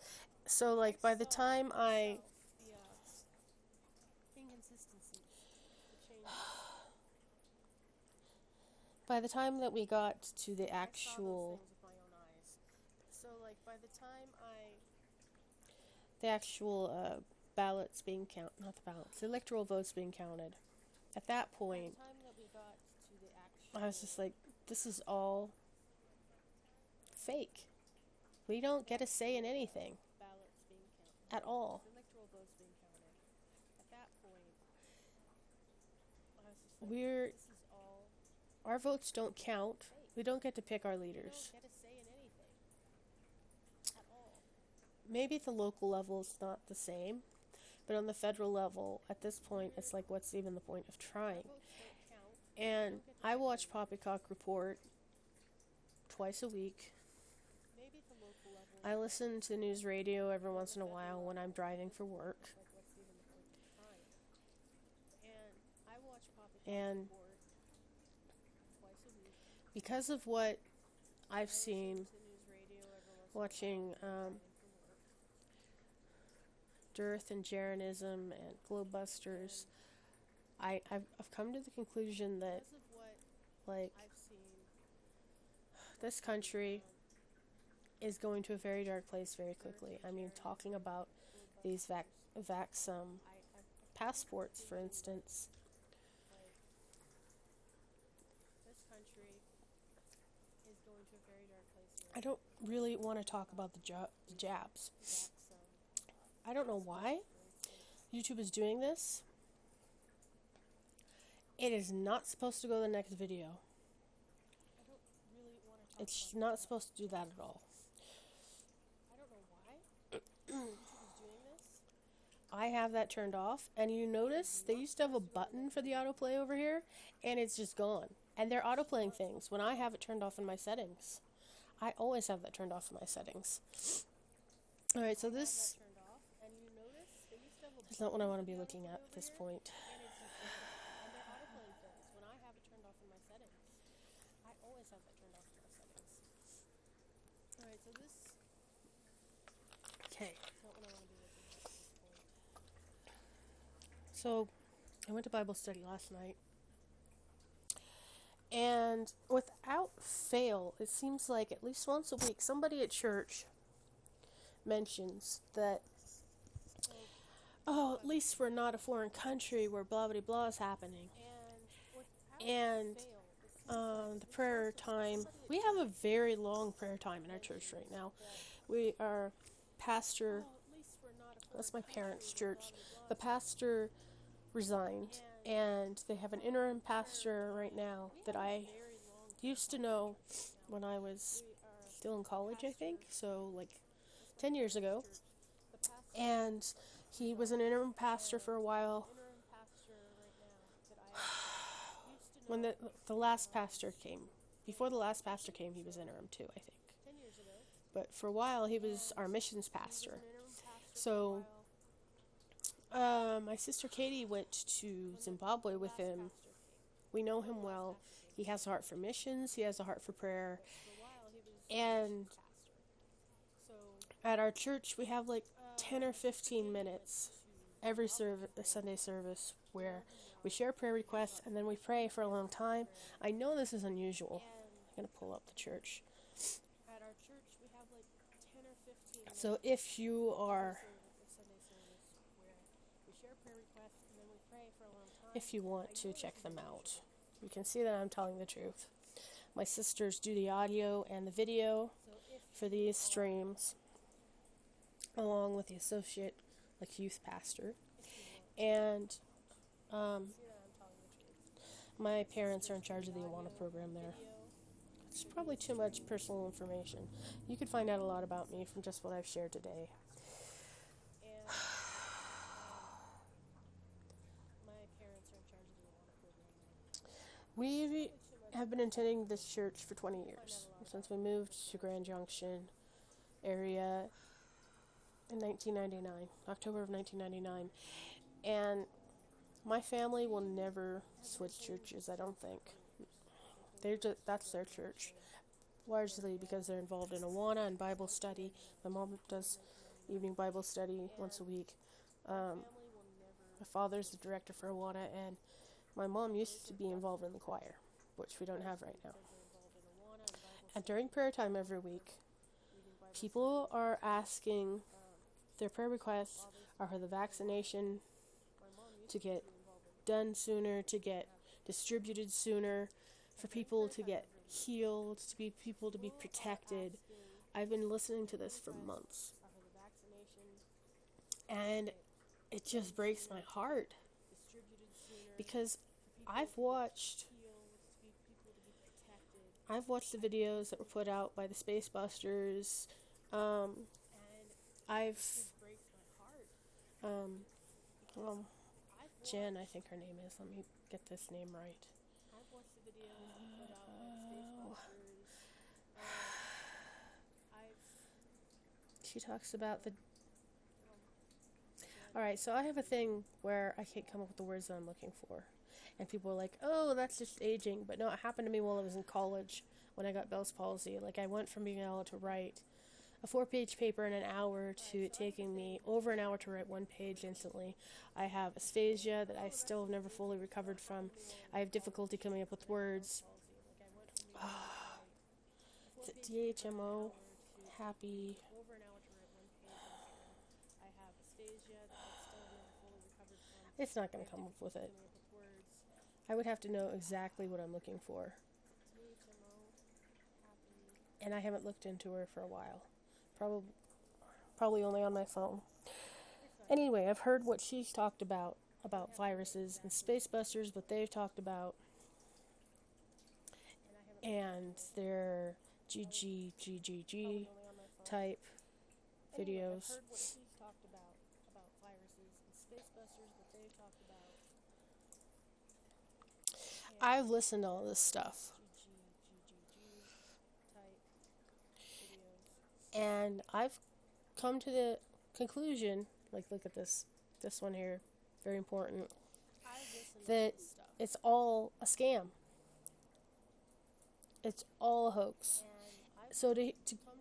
So, like, by the time that we got to the actual ballots being counted, not the ballots, the electoral votes being counted, at that point, I was just like, this is all fake. We don't get a say in anything. At all. Our votes don't count. We don't get to pick our leaders. Maybe at the local level it's not the same, but on the federal level, at this point, it's like, what's even the point of trying? And I watch Poppycock Report twice a week. I listen to news radio every once in a while when I'm driving for work. And because of what I've seen watching Dearth and Jeranism and Globebusters, I've come to the conclusion that, like, this country is going to a very dark place very quickly. I mean, talking about these vax passports, for instance. I don't really want to talk about the jabs. I don't know why YouTube is doing this. It is not supposed to go to the next video. It's not supposed to do that at all. I have that turned off, and you notice they used to have a button for the autoplay over here, and it's just gone. And they're autoplaying things when I have it turned off in my settings. I always have that turned off in my settings. Alright, so this is not what I want to be looking at this point. Okay. So, I went to Bible study last night, and without fail, it seems like at least once a week, somebody at church mentions that, oh, at least we're not a foreign country where blah blah blah is happening. And the prayer time, we have a very long prayer time in our church right now. Our pastor, that's my parents' church, the pastor resigned, and they have an interim pastor right now that I used to know when I was still in college, I think, so like 10 years ago, and he was an interim pastor for a while. When the last pastor came, before the last pastor came, he was interim too, I think, but for a while he was our missions pastor. So my sister Katie went to Zimbabwe with him. We know him well. He has a heart for missions. He has a heart for prayer. And at our church, we have like 10 or 15 minutes every Sunday service where we share prayer requests and then we pray for a long time. I know this is unusual. I'm going to pull up the church. So if you are... if you want to check them out, you can see that I'm telling the truth. My sisters do the audio and the video for these streams, along with the associate, like, youth pastor. And my parents are in charge of the Awana program there. It's probably too much personal information. You can find out a lot about me from just what I've shared today. We have been attending this church for 20 years, since we moved to Grand Junction area in 1999, October of 1999. And my family will never switch churches, I don't think. That's their church, largely because they're involved in Awana and Bible study. My mom does evening Bible study once a week. My father's the director for Awana, and my mom used to be involved in the choir, which we don't have right now. And during prayer time every week, people are asking, their prayer requests are for the vaccination to get done sooner, to get distributed sooner, for people to get healed, people to be protected. I've been listening to this for months, and it just breaks my heart, because I've watched the videos that were put out by the Space Busters. Jen, I think her name is. Let me get this name right. She talks about the... Alright, so I have a thing where I can't come up with the words that I'm looking for. And people are like, oh, that's just aging. But no, it happened to me while I was in college when I got Bell's palsy. Like, I went from being able to write a 4-page paper in an hour to it taking me over an hour to write 1 page instantly. I have aphasia that I still have never fully recovered from. I have difficulty coming up with words. Is it DHMO? Happy. It's not going to come up with it. I would have to know exactly what I'm looking for. And I haven't looked into her for a while. Probably only on my phone. Anyway, I've heard what she's talked about viruses and space busters, what they've talked about, and their GG type videos. I've listened to all this stuff. And I've come to the conclusion, like look at this one here, very important, that it's all a scam. It's all a hoax. So to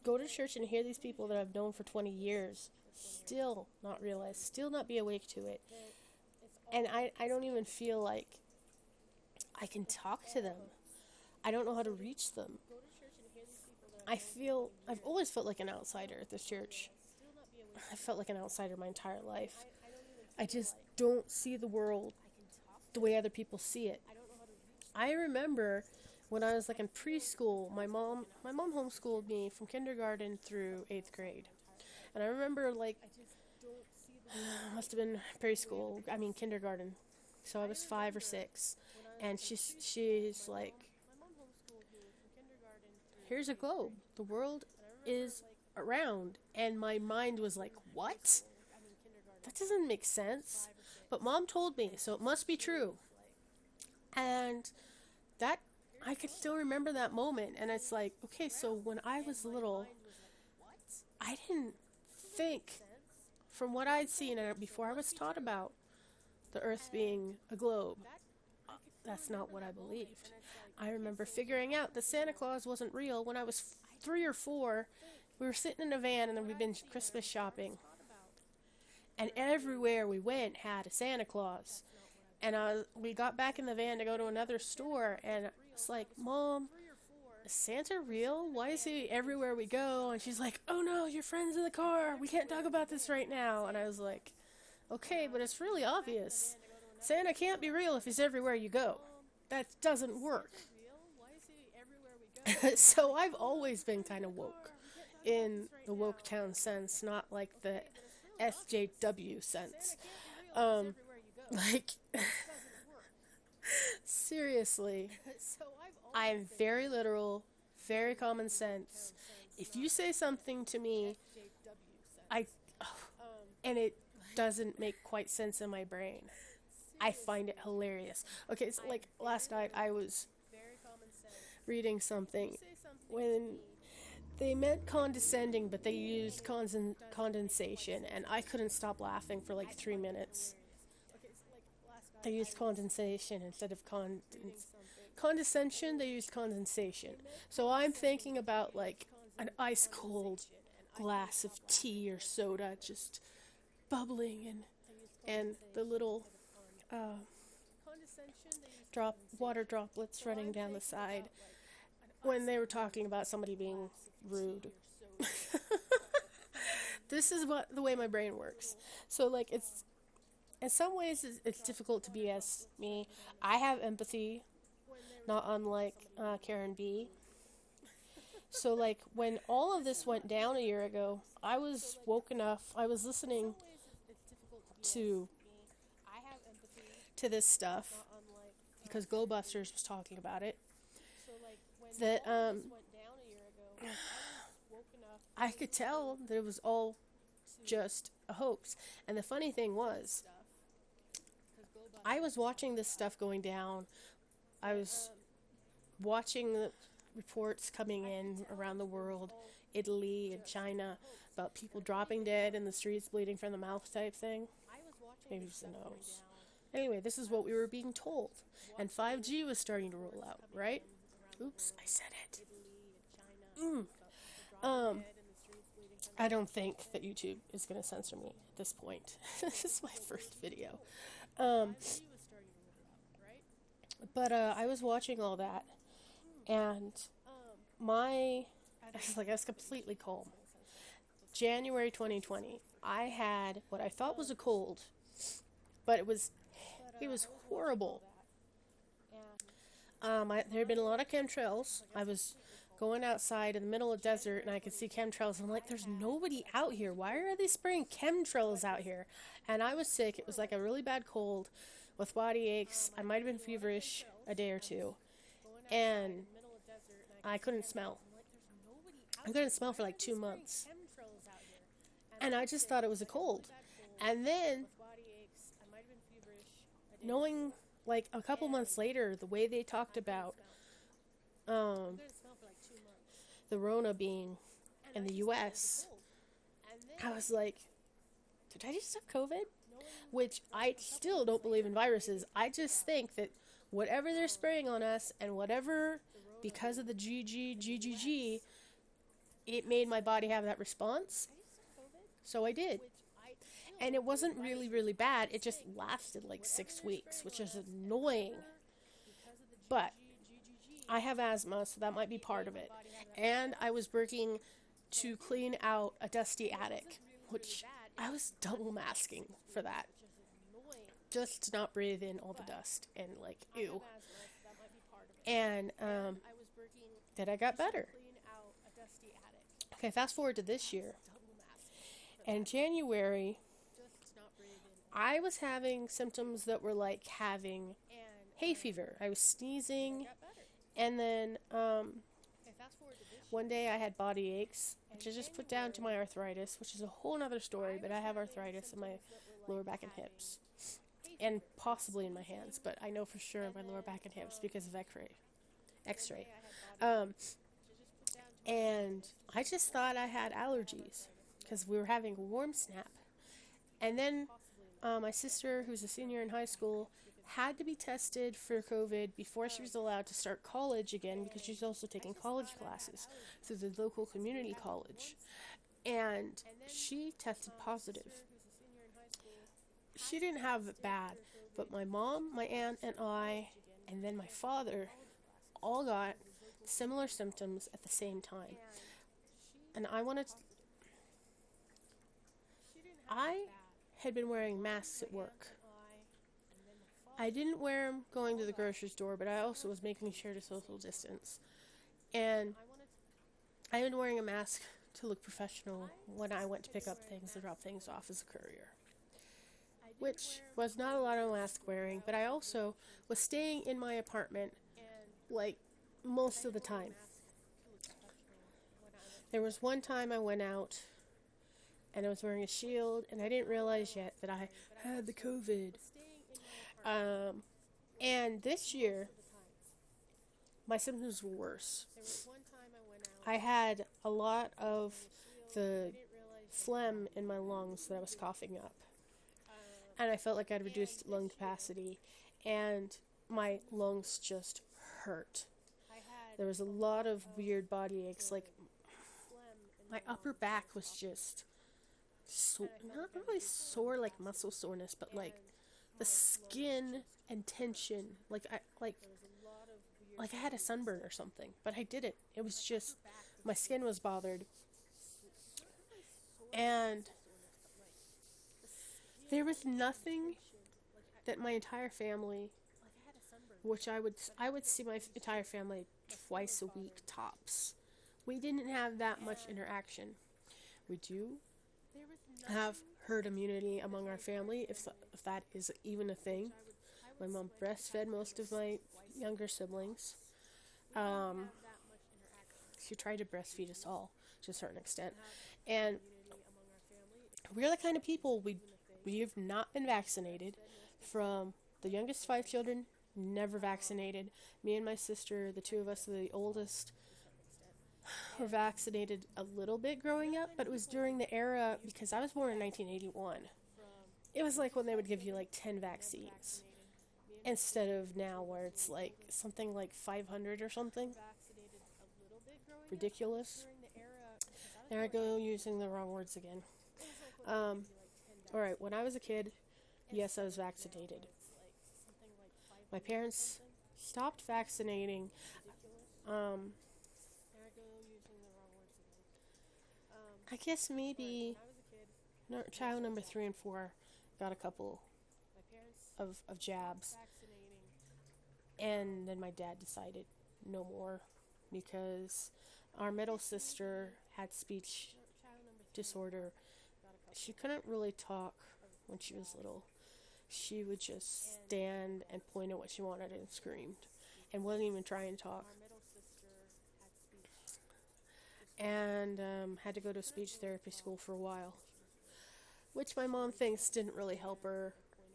go to church and hear these people that I've known for 20 years still not realize, still not be awake to it, and I don't even feel like I can talk to them. I don't know how to reach them. I've always felt like an outsider at this church. I felt like an outsider my entire life. I just don't see the world the way other people see it. I remember when I was like in preschool, my mom homeschooled me from kindergarten through 8th grade. And I remember like, must have been kindergarten. So I was 5 or 6. And she's like, here's a globe. The world is around. And my mind was like, what? That doesn't make sense. But Mom told me, so it must be true. And that, I could still remember that moment. And it's like, okay, so when I was little, I didn't think, from what I'd seen before I was taught about the Earth being a globe, that's not what I believed. I remember figuring out that Santa Claus wasn't real when I was 3 or 4. We were sitting in a van and we'd been Christmas shopping. And everywhere we went had a Santa Claus. And we got back in the van to go to another store, and it's like, Mom, is Santa real? Why is he everywhere we go? And she's like, oh no, your friend's in the car. We can't talk about this right now. And I was like, okay, but it's really obvious. Santa can't be real if he's everywhere you go. That doesn't work. So I've always been kind of woke, in the woke town sense, not like the SJW sense. Seriously, I'm very literal, very common sense. If you say something to me, and it doesn't make quite sense in my brain, I find it hilarious. Okay, it's like last night I was reading something when they meant condescending, but they used condensation, and I couldn't stop laughing for like 3 minutes. They used condensation instead of condescension. They used condensation. So I'm thinking about like an ice cold glass of tea or soda just bubbling, and the little water droplets running down the side, when they were talking about somebody being rude. This is the way my brain works. So like, it's in some ways it's difficult to be as me. I have empathy, not unlike Karen B. So like, when all of this went down a year ago, I was woke enough. I was listening to this stuff because Glowbusters was talking about it. That I could tell that it was all just a hoax. And the funny thing was, I was watching this stuff going down. I was watching the reports coming in around the world, Italy and China, about people dropping dead in the streets, bleeding from the mouth type thing. Maybe it's the nose. Anyway, this is what we were being told. And 5G was starting to roll out, right? Oops, I said it. I don't think that YouTube is going to censor me at this point. This is my first video. But I was watching all that, and I was completely calm. January 2020, I had what I thought was a cold, but it was horrible. There had been a lot of chemtrails. I was going outside in the middle of the desert, and I could see chemtrails. I'm like, there's nobody out here. Why are they spraying chemtrails out here? And I was sick. It was like a really bad cold with body aches. I might have been feverish a day or two. And I couldn't smell. I couldn't smell for like 2 months. And I just thought it was a cold. And then, knowing, like, a couple months later, the way they talked about the Rona being in the U.S., I was like, did I just have COVID? Which I still don't believe in viruses. I just think that whatever they're spraying on us and whatever, because of the GGG, it made my body have that response. So I did. And it wasn't really, really bad. It just lasted like 6 weeks, which is annoying. But I have asthma, so that might be part of it. And I was working to clean out a dusty attic, which I was double masking for that. Just to not breathe in all the dust and like, ew. And then I got better. Okay, fast forward to this year. In January, I was having symptoms that were like having hay fever. I was sneezing, and then one day I had body aches, which I just put down to my arthritis, which is a whole nother story, but I have arthritis in my lower back and hips, and possibly in my hands, but I know for sure in my lower back and hips because of x-ray. And I just thought I had allergies because we were having a warm snap. And then my sister, who's a senior in high school, had to be tested for COVID before she was allowed to start college again, because she's also taking college classes through the local community college. And she tested positive. She didn't have it bad, but my mom, my aunt, and I, and then my father all got similar symptoms at the same time. And I had been wearing masks at work. I didn't wear them going to the grocery store, but I also was making sure to social distance. And I've been wearing a mask to look professional when I went to pick up things and drop things off as a courier, which was not a lot of mask wearing, but I also was staying in my apartment like most of the time. There was one time I went out and I was wearing a shield, and I didn't realize yet that I had the COVID. And this year, my symptoms were worse. I had a lot of the phlegm in my lungs that I was coughing up. And I felt like I had reduced lung capacity, and my lungs just hurt. There was a lot of weird body aches, like my upper back was just not really sore like muscle soreness, but like the skin and tension, like I had a sunburn or something, but I didn't. It was just my skin was bothered, and there was nothing that my entire family, which I would see my entire family twice a week tops. We didn't have that much interaction. We do have herd immunity among our family, if that is even a thing. My mom breastfed most of my younger siblings. She tried to breastfeed us all to a certain extent. And we're the kind of people, we have not been vaccinated. From the youngest 5 children, never vaccinated. Me and my sister, the two of us, the oldest, were vaccinated a little bit growing up, but it was during the era, because I was born in 1981. It was like when they would give you like 10 vaccines instead of now where it's like something like 500 or something. Ridiculous. There I go using the wrong words again. Alright, when I was a kid, yes, I was vaccinated. My parents stopped vaccinating. I guess maybe child number 3 and 4 got a couple of jabs. And then my dad decided no more because our middle sister had speech disorder. She couldn't really talk when she was little. She would just stand and point at what she wanted and screamed and wouldn't even try and talk. And had to go to speech therapy school for a while, which my mom thinks didn't really help her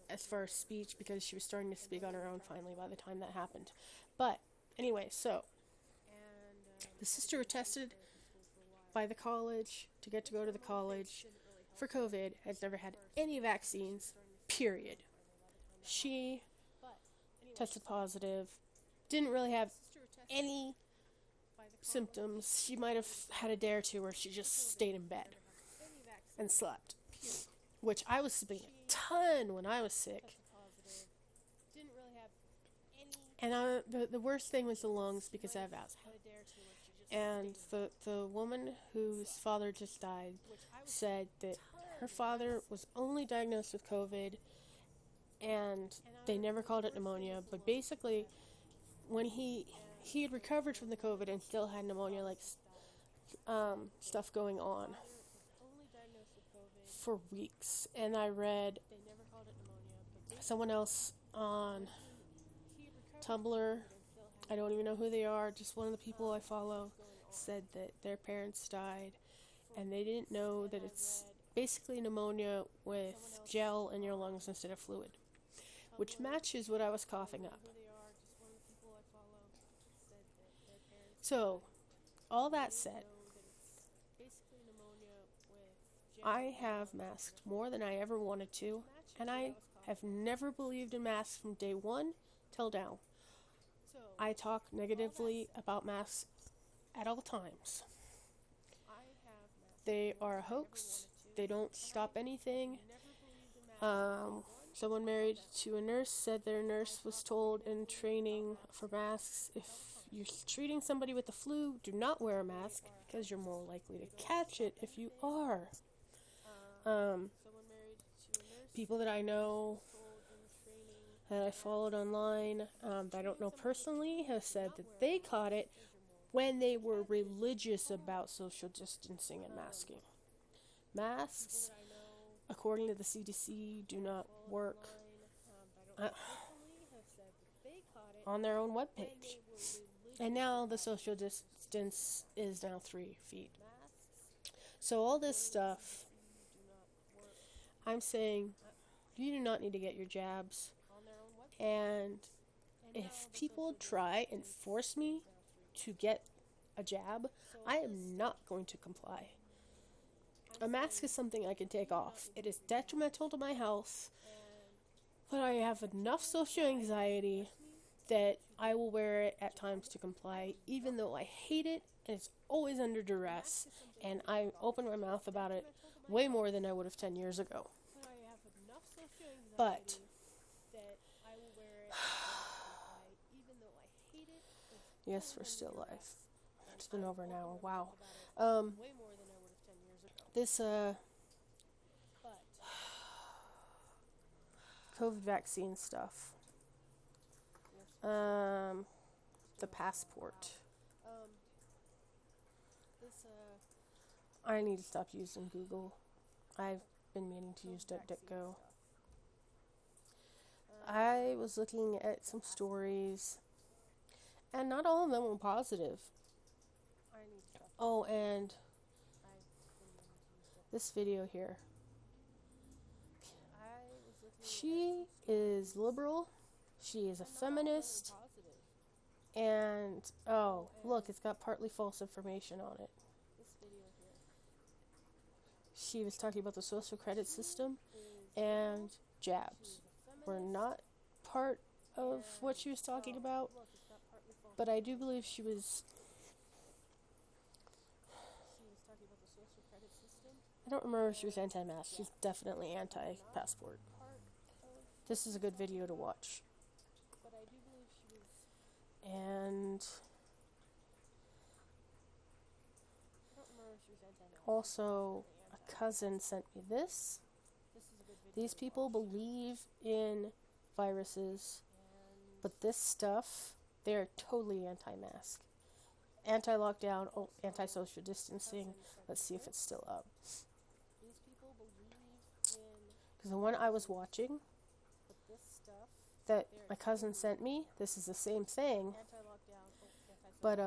as far as speech because she was starting to speak on her own finally by the time that happened. But anyway, so the sister tested by the college to go to the college for COVID, has never had any vaccines, period. She tested positive, didn't really have any symptoms. She might have had a day or two where she just stayed in bed and slept, which I was sleeping a ton when I was sick. And the worst thing was the lungs because I have asthma. And the woman whose father just died said that her father was only diagnosed with COVID and they never called it pneumonia, but basically when he had recovered from the COVID and still had pneumonia like stuff going on for weeks. And I read someone else on Tumblr, I don't even know who they are, just one of the people I follow, said that their parents died and they didn't know that it's basically pneumonia with gel in your lungs instead of fluid, which matches what I was coughing up. So, all that said, I have masked more than I ever wanted to, and I have never believed in masks from day one till now. I talk negatively about masks at all times. They are a hoax. They don't stop anything. Someone married to a nurse said their nurse was told in training for masks, if you're treating somebody with the flu, do not wear a mask because you're more likely to catch it if you are. People that I know, that I followed online, that I don't know personally, have said that they caught it when they were religious about social distancing and masking. Masks, according to the CDC, do not work on their own webpage. And now the social distance is now 3 feet. So all this stuff, I'm saying you do not need to get your jabs. And if people try and force me to get a jab, I am not going to comply. A mask is something I can take off. It is detrimental to my health, but I have enough social anxiety that I will wear it at times to comply, even though I hate it and it's always under duress, and I open my mouth about it way more than I would have 10 years ago. But yes, we're still live. It's been over an hour. Wow. This COVID vaccine stuff. The passport. I need to stop using Google. I've been meaning to use DuckDuckGo. I was looking at some stories, and not all of them were positive. Oh, and this video here. She is liberal. She is a feminist. And, oh, look, it's got partly false information on it. She was talking about the social credit system, and jabs were not part of what she was talking about, but I do believe she was I don't remember if she was anti-mask. She's definitely anti-passport. This is a good video to watch. And also, a cousin sent me this. These people believe in viruses, but this stuff, they're totally anti-mask. Anti-lockdown, anti-social distancing. Let's see if it's still up. Because the one I was watching, that my cousin sent me, this is the same thing. But,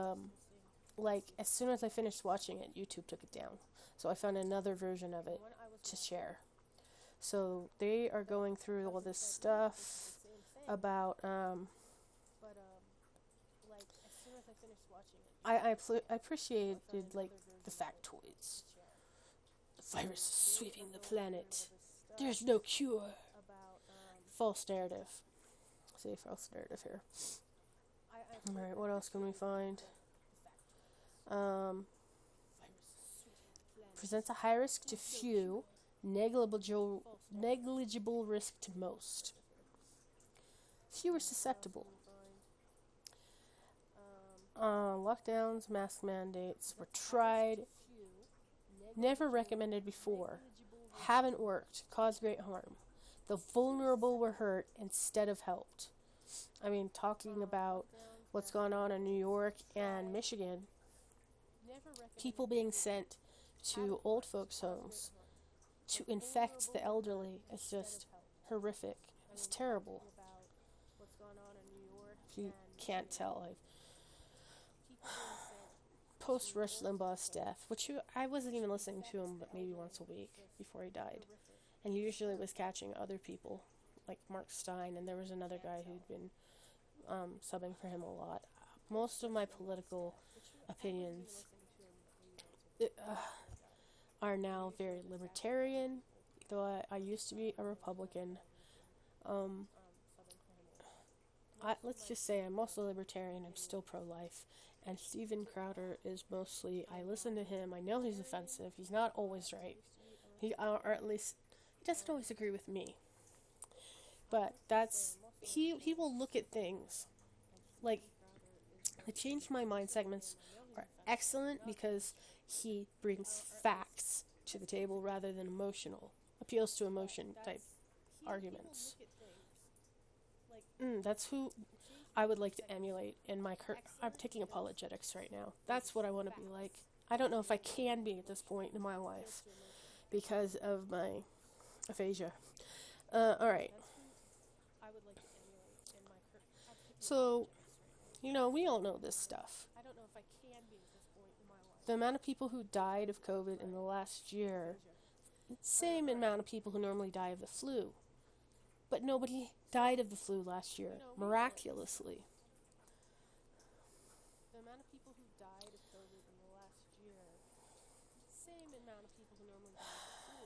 like, as soon as I finished watching it, YouTube took it down. So I found another version of it to share. So they are going through all this stuff about, I appreciated, like, the factoids. The virus is sweeping the planet. There's no cure. False narrative. Say false narrative here. Alright, what else can we find? Presents a high risk to few, negligible risk to most. Few are susceptible. Lockdowns, mask mandates were tried, never recommended before, haven't worked, caused great harm. The vulnerable were hurt instead of helped. I mean, talking about what's going on in New York and Michigan, people being sent to old folks' homes to infect the elderly is just horrific. It's terrible. If you can't tell, post Rush Limbaugh's death, which I wasn't even listening to him but maybe once a week before he died. And he usually was catching other people, like Mark Stein, and there was another guy who'd been subbing for him a lot. Most of my political opinions are now very libertarian, though I used to be a Republican. Let's just say I'm also libertarian, I'm still pro-life, and Steven Crowder is mostly, I listen to him, I know he's offensive, he's not always right, or at least, he doesn't always agree with me, but he will look at things, like, the Change My Mind segments are excellent because he brings facts to the table rather than appeals to emotion type arguments. That's who I would like to emulate in my I'm taking apologetics right now. That's what I want to be like. I don't know if I can be at this point in my life because of my aphasia. Alright. So, we all know this stuff. The amount of people who died of COVID in the last year, same amount of people who normally die of the flu. But nobody died of the flu last year, miraculously. The amount of people who died of COVID in the last year, same amount of people who normally die of the flu.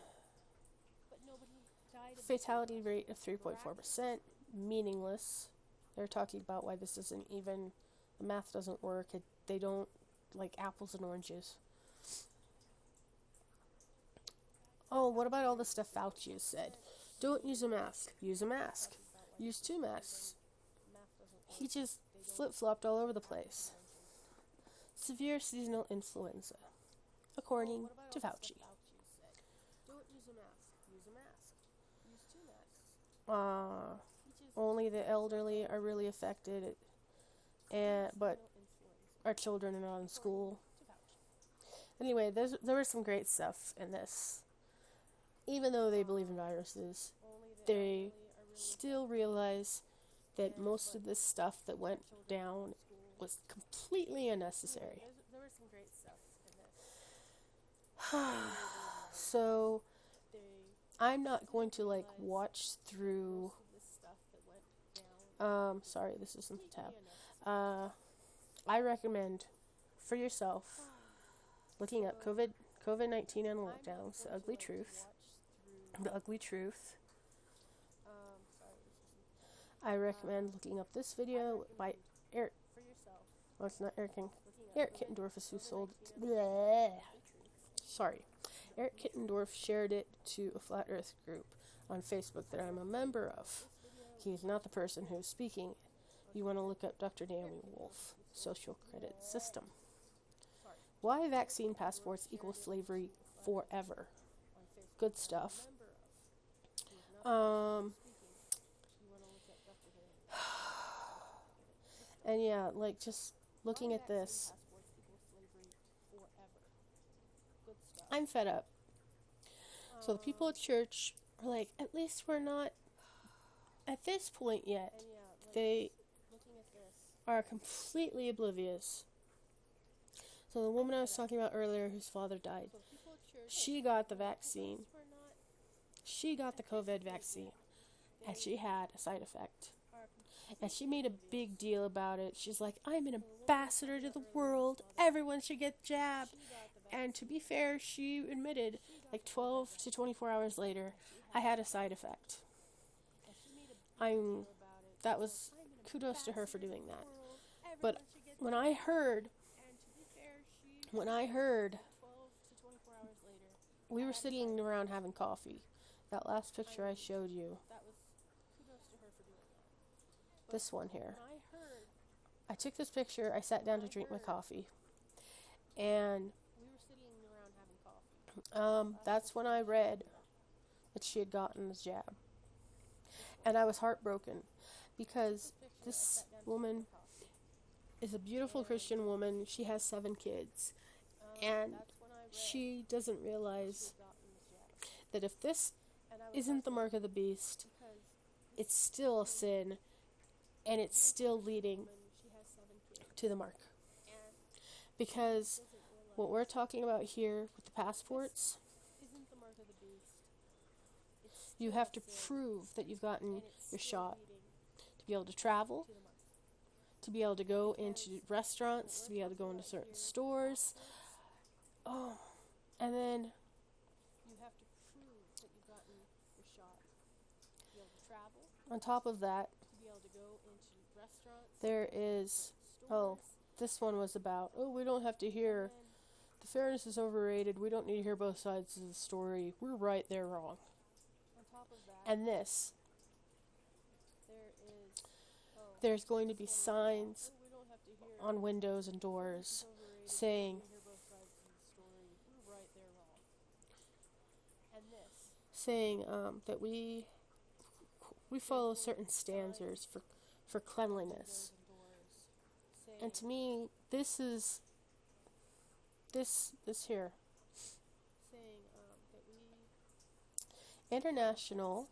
But nobody died of fatality rate of 3.4%, meaningless. They're talking about why this isn't even, the math doesn't work, they don't like apples and oranges. Oh, what about all the stuff Fauci has said? Don't use a mask. Use a mask. Use 2 masks. He just flip-flopped all over the place. Severe seasonal influenza, according to Fauci. Don't use a mask. Use a mask. Use 2 masks. Only the elderly are really affected, but our children are not in school. Anyway, there was some great stuff in this. Even though they believe in viruses, they still realize that most of this stuff that went down was completely unnecessary. There was some great stuff in this. So, I'm not going to, watch through... sorry, this isn't the tab. I recommend, for yourself, looking up COVID-19 and lockdowns, the ugly truth. I recommend looking up this video by Eric. Oh, it's not Eric King. Eric Kittendorf is who sold. Bleh. Sorry. Eric Kittendorf shared it to a Flat Earth group on Facebook that I'm a member of. He's not the person who's speaking. You want to look up Dr. Naomi Wolf, Social Credit System. Why vaccine passports equal slavery forever. Good stuff. And yeah, like just looking at this, I'm fed up. So the people at church are like, at least we're not at this point yet. They are completely oblivious. So the woman I was talking about earlier whose father died, she got the vaccine. She got the COVID vaccine, and she had a side effect. And she made a big deal about it. She's like, I'm an ambassador to the world. Everyone should get jabbed. And to be fair, she admitted, like 12 to 24 hours later, I had a side effect. That was kudos to her for doing that. But when I heard, we were sitting around having coffee. That last picture I showed you. This one here. I took this picture, I sat down to drink my coffee. And that's when I read that she had gotten the jab. And I was heartbroken because this woman is a beautiful Christian woman. She has 7 kids. And she doesn't realize that if this isn't the mark of the beast, it's still a sin, and it's still leading to the mark. Because what we're talking about here with the passports, you have to prove that you've gotten your shot to be able to travel, to be able to go into restaurants, to be able to go into certain stores. Oh, and then you have to prove that you've gotten your shot to be able to travel. On top of that, to be able to go into restaurants, there is, this one was about, we don't have to hear, the fairness is overrated, we don't need to hear both sides of the story, we're right, they're wrong. On top of that, and this, there's going to be signs on windows and doors saying that we follow certain standards for cleanliness. And to me, this here. International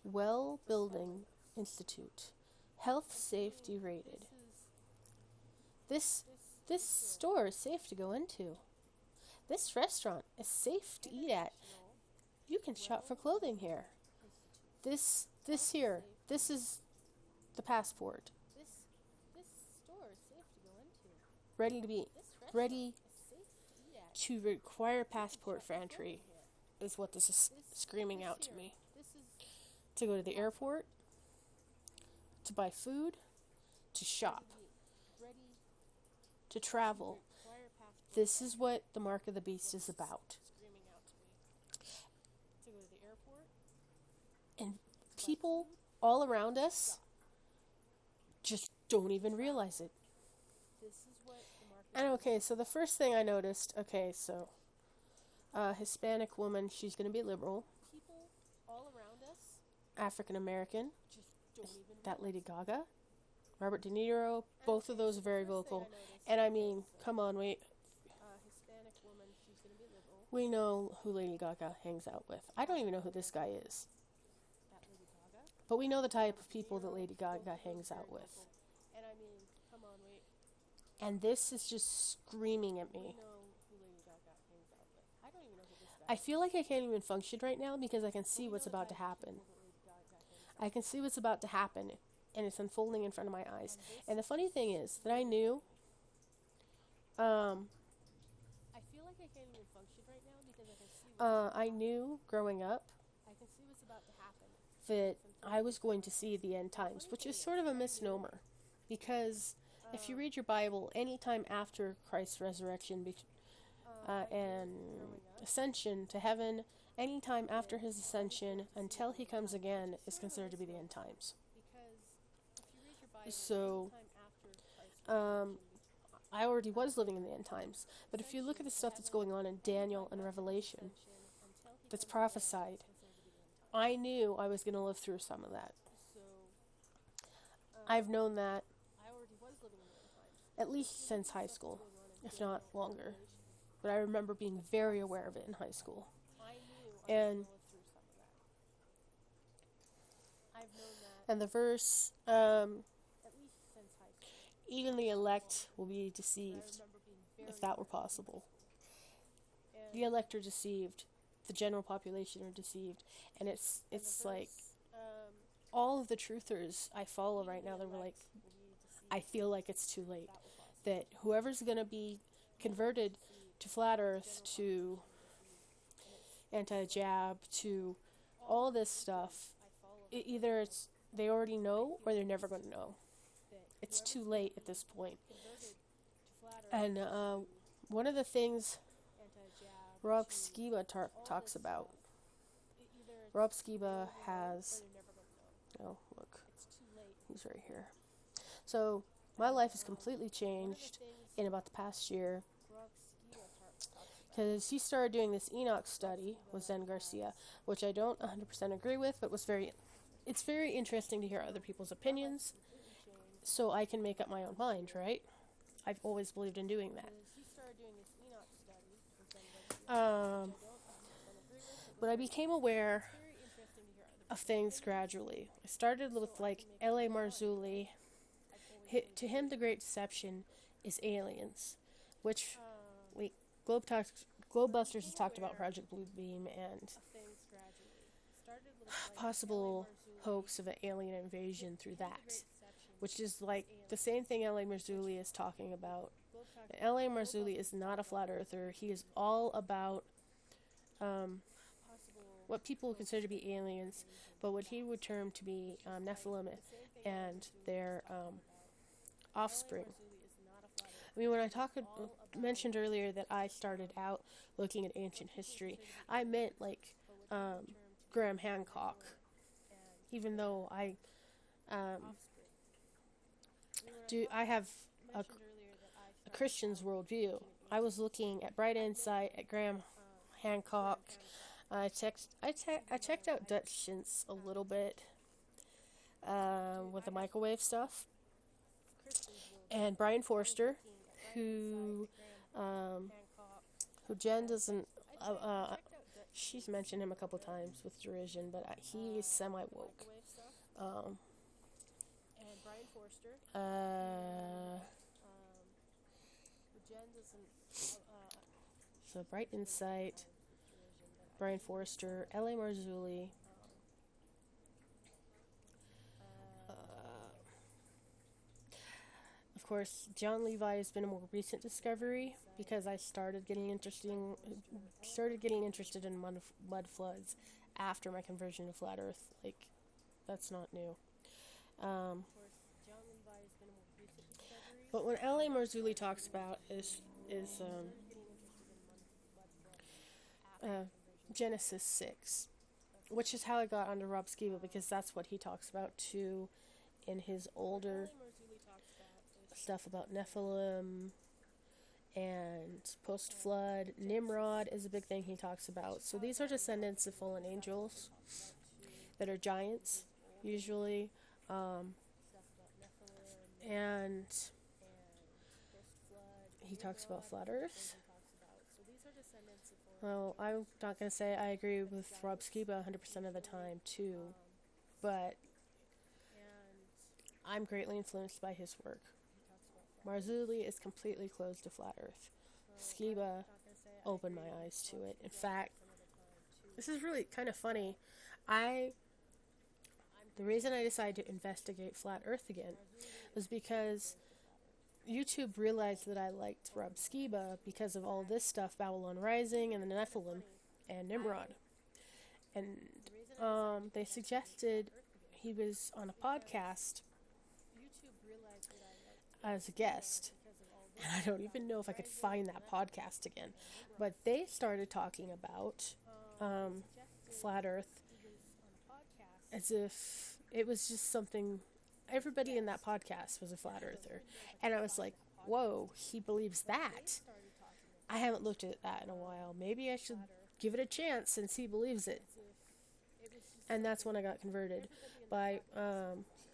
Well Building Institute. Health safety rated. This store is safe to go into. This restaurant is safe to eat at. You can shop for clothing here. This here. This is the passport. This store is safe to go into. Ready to require passport for entry is what this is screaming out to me. To go to the airport, to buy food, to shop, to travel. This is what the Mark of the Beast is about. And people all around us just don't even realize it. And okay, so the first thing I noticed, Hispanic woman, she's going to be liberal. African American, that Lady Gaga. Robert De Niro, both of those are very vocal. And I mean, come on, we know who Lady Gaga hangs out with. I don't even know who this guy is. But we know the type of people that Lady Gaga hangs out with. And this is just screaming at me. I feel like I can't even function right now because I can see what's about to happen. I can see what's about to happen, and it's unfolding in front of my eyes. And the funny thing is that I knew, I knew growing up that I was going to see the end times, which is sort of a misnomer, because if you read your Bible, any time after Christ's resurrection, and ascension to heaven anytime after his ascension until he comes again is considered to be the end times. So, I already was living in the end times, but if you look at the stuff that's going on in Daniel and Revelation, that's prophesied, I knew I was going to live through some of that. I've known that at least since high school, if not longer. But I remember being very aware of it in high school. And the verse, even the elect will be deceived, if that were possible. The elect are deceived. The general population are deceived. And it's like, all of the truthers I follow right now, they're like, I feel like it's too late. That whoever's going to be converted to flat earth, to anti-jab, to all this stuff, either they already know or they're never going to know. It's too late at this point. And one of the things Rob Skiba talks about, Rob Skiba has, oh look, he's right here. So my life has completely changed in about the past year, because he started doing this Enoch study with Zen Garcia, which I don't 100% agree with, but it's very interesting to hear other people's opinions, so I can make up my own mind, right? I've always believed in doing that. But I became aware of things gradually. I started with like L.A. Marzulli. To him, the great deception is aliens, which Globebusters has talked about Project Bluebeam and possible hoax of an alien invasion through that, which is like the same thing L.A. Marzulli is talking about. L.A. Marzulli is not a flat earther. He is all about what people would consider to be aliens, but what he would term to be Nephilim and their offspring. I mean, when I mentioned earlier that I started out looking at ancient history, I meant like Graham Hancock, even though I have a Christian's worldview. I was looking at Bright Insight, at Graham Hancock. I checked out Dutch Shints a little bit with the microwave stuff, and Brian Forster, who Jen doesn't. She's mentioned him a couple times with derision, but he is semi-woke. So Bright Insight, Brian Forster, L.A. Marzulli. Of course, John Levi has been a more recent discovery because I started getting interested in mud floods after my conversion to flat Earth. Like, that's not new. But what L.A. Marzulli talks about is Genesis 6, which is how I got onto Rob Skiba, because that's what he talks about too in his older stuff about Nephilim and post-flood. Nimrod is a big thing he talks about. So these are descendants of fallen angels that are giants, usually, and he talks about flat Earth. Well, I'm not going to say I agree with Rob Skiba 100% of the time, too, but I'm greatly influenced by his work. Marzulli is completely closed to flat Earth. Skiba opened my eyes to it. In fact, this is really kind of funny. The reason I decided to investigate flat Earth again was because YouTube realized that I liked Rob Skiba because of all this stuff, Babylon Rising and the Nephilim and Nimrod. And they suggested he was on a podcast as a guest. And I don't even know if I could find that podcast again. But they started talking about flat Earth as if it was just something. Everybody in that podcast was a flat earther. And I was like, whoa, he believes that. I haven't looked at that in a while. Maybe I should give it a chance since he believes it. And that's when I got converted by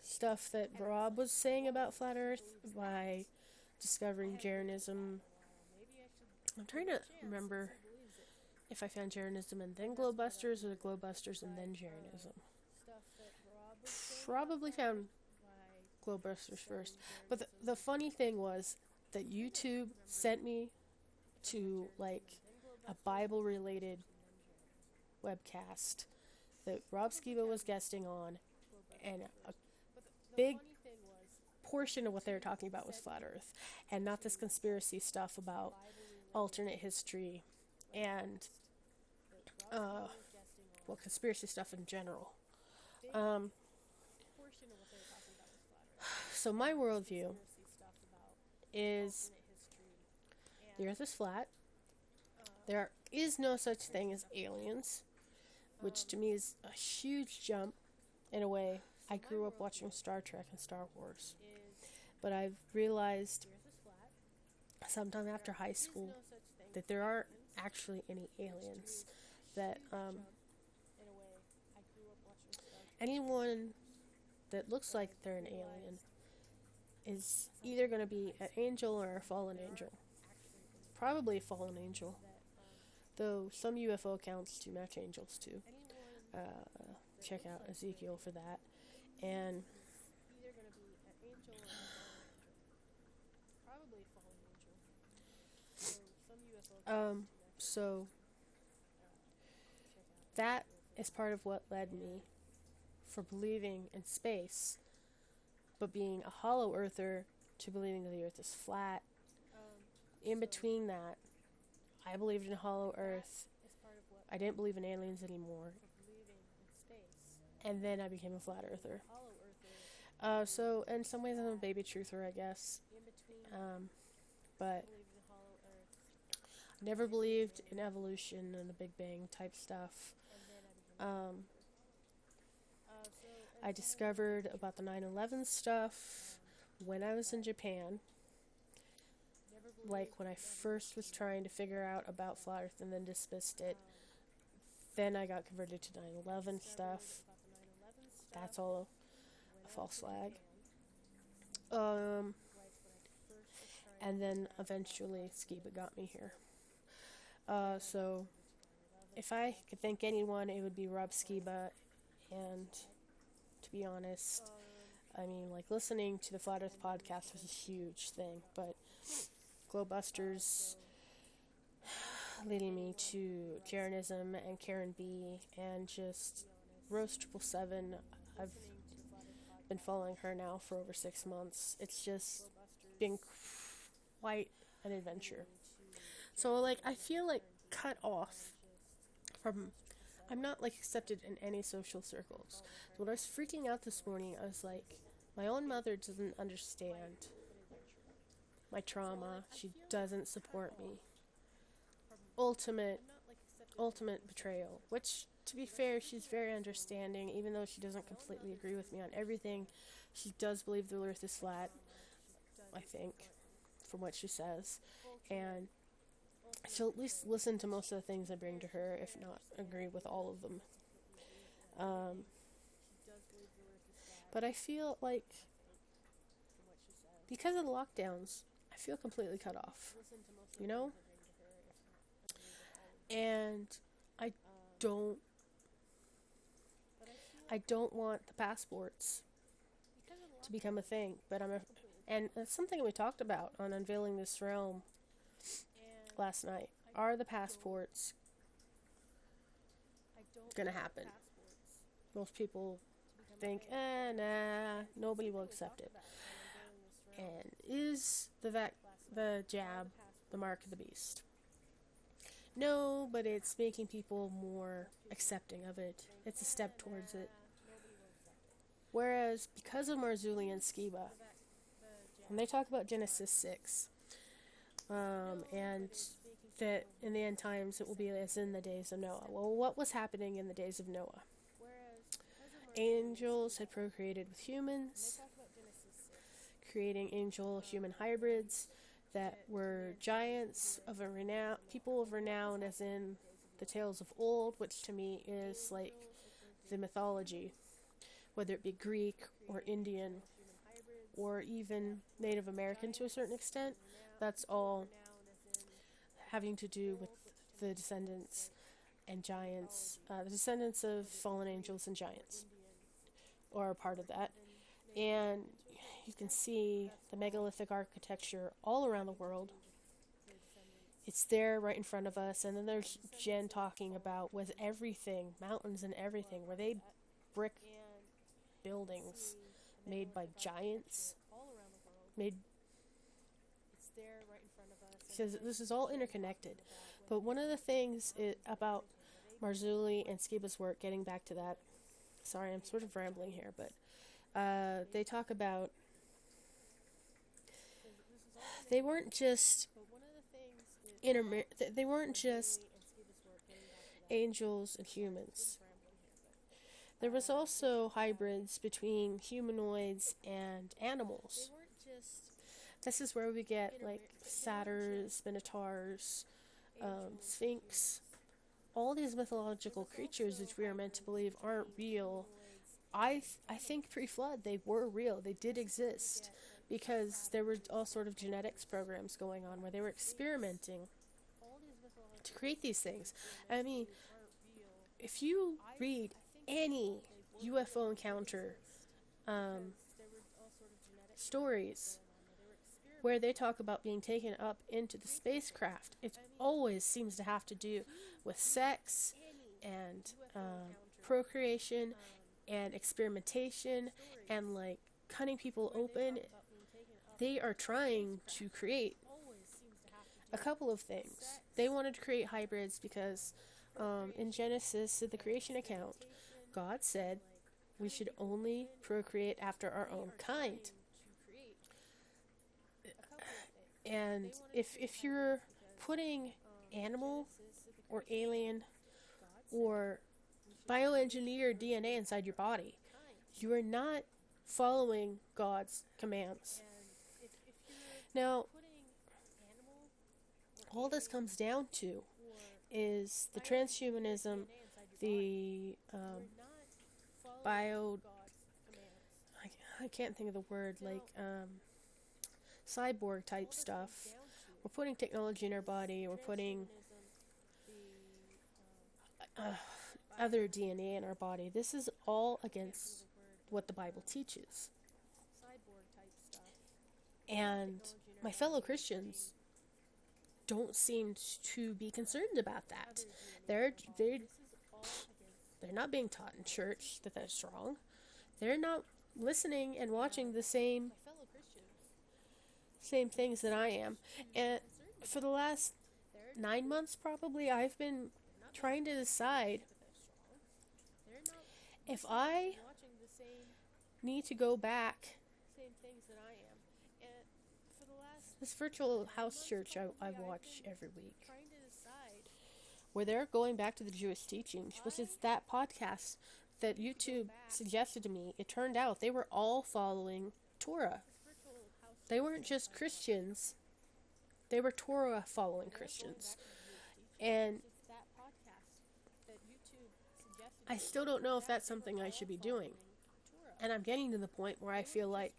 stuff that Rob was saying about flat Earth, by discovering Jeranism. I'm trying to remember if I found Jeranism and then Glowbusters, or Glowbusters and then Jeranism. Probably found Glowbusters first. But the funny thing was that YouTube sent me to like a Bible related webcast that Rob Skiba was guesting on, and a big portion of what they were talking about was flat Earth, and not this conspiracy stuff about alternate history and conspiracy stuff in general. So my worldview is the Earth is flat. There is no such thing as aliens, which to me is a huge jump in a way. I grew up watching Star Trek and Star Wars, but I've realized sometime after high school that there aren't actually any aliens, that anyone that looks like they're an alien is either going to be an angel or a fallen angel. Probably a fallen angel, though some UFO accounts do match angels too. Check out Ezekiel for that. And so that is part of what led me for believing in space, but being a hollow earther to believing that the Earth is flat. In between that, I believed in a hollow Earth. I didn't believe in aliens anymore. And then I became a flat earther. So in some ways I'm a baby truther, I guess. But I never believed in evolution and the Big Bang type stuff. I discovered about the 9/11 stuff when I was in Japan. Like when I first was trying to figure out about flat Earth and then dismissed it. Then I got converted to 9/11 stuff. That's all a false flag. And then eventually Skiba got me here. So if I could thank anyone, it would be Rob Skiba. And to be honest, I mean, like, listening to the Flat Earth podcast was a huge thing, but Glowbusters leading me to Jeranism and Karen B, and just Rose 777. I've been following her now for over 6 months. It's just been quite an adventure. So, like, I feel like cut off from, I'm not, like, accepted in any social circles. So when I was freaking out this morning, I was like, my own mother doesn't understand my trauma. She doesn't support me. Ultimate betrayal. Which, to be fair, she's very understanding, even though she doesn't completely agree with me on everything. She does believe the Earth is flat, I think, from what she says. And she'll at least listen to most of the things I bring to her, if not agree with all of them. But I feel like, because of the lockdowns, I feel completely cut off, you know? And I don't want the passports to become a thing, but and it's something we talked about on Unveiling This Realm last night. Are the passports gonna happen? Most people think, nah, nobody will accept it. And is the jab the mark of the beast? No, but it's making people more accepting of it. It's a step towards it. Whereas, because of Marzulli and Skiba, when they talk about Genesis 6, and that in the end times it will be as in the days of Noah. Well, what was happening in the days of Noah? Angels had procreated with humans, creating angel-human hybrids that were giants of a renown, people of renown, as in the tales of old, which to me is like the mythology, whether it be Greek or Indian or even Native American to a certain extent. That's all having to do with the descendants and giants, the descendants of fallen angels and giants, or a part of that. And you can see the megalithic architecture all around the world. It's there right in front of us. And then there's Jen talking about with everything, mountains and everything, were they brick buildings made by giants? Because this is all interconnected. But one of the things about Marzulli and Skiba's work, getting back to that, sorry, I'm sort of rambling here, but they talk about they weren't just angels and humans. There was also hybrids between humanoids and animals. This is where we get like satyrs, minotaurs, sphinx, all these mythological creatures which we are meant to believe aren't real. I think pre-flood they were real. They did exist because there were all sort of genetics programs going on where they were experimenting to create these things. I mean, if you read any UFO encounter stories where they talk about being taken up into the spacecraft, it always seems to have to do with sex and procreation and experimentation and like cutting people open. They are trying to create a couple of things. They wanted to create hybrids because in Genesis, in the creation account, God said we should only procreate after our own kind. And if you're putting animal or alien or bioengineered DNA inside your body, you are not following God's commands. Now, all this comes down to is the transhumanism, the I can't think of the word, like cyborg type stuff. We're putting technology in our body, we're putting other DNA in our body. This is all against what the Bible teaches. And my fellow Christians don't seem to be concerned about that. They're not being taught in church that that's wrong. They're not listening and watching the same things that I am. And for the last 9 months probably, I've been trying to decide if I need to go back. This virtual house church I watch every week, where they're going back to the Jewish teachings, which is that podcast that YouTube suggested to me. It turned out they were all following Torah. They weren't just Christians, they were Torah following Christians. And I still don't know if that's something I should be doing. And I'm getting to the point where I feel like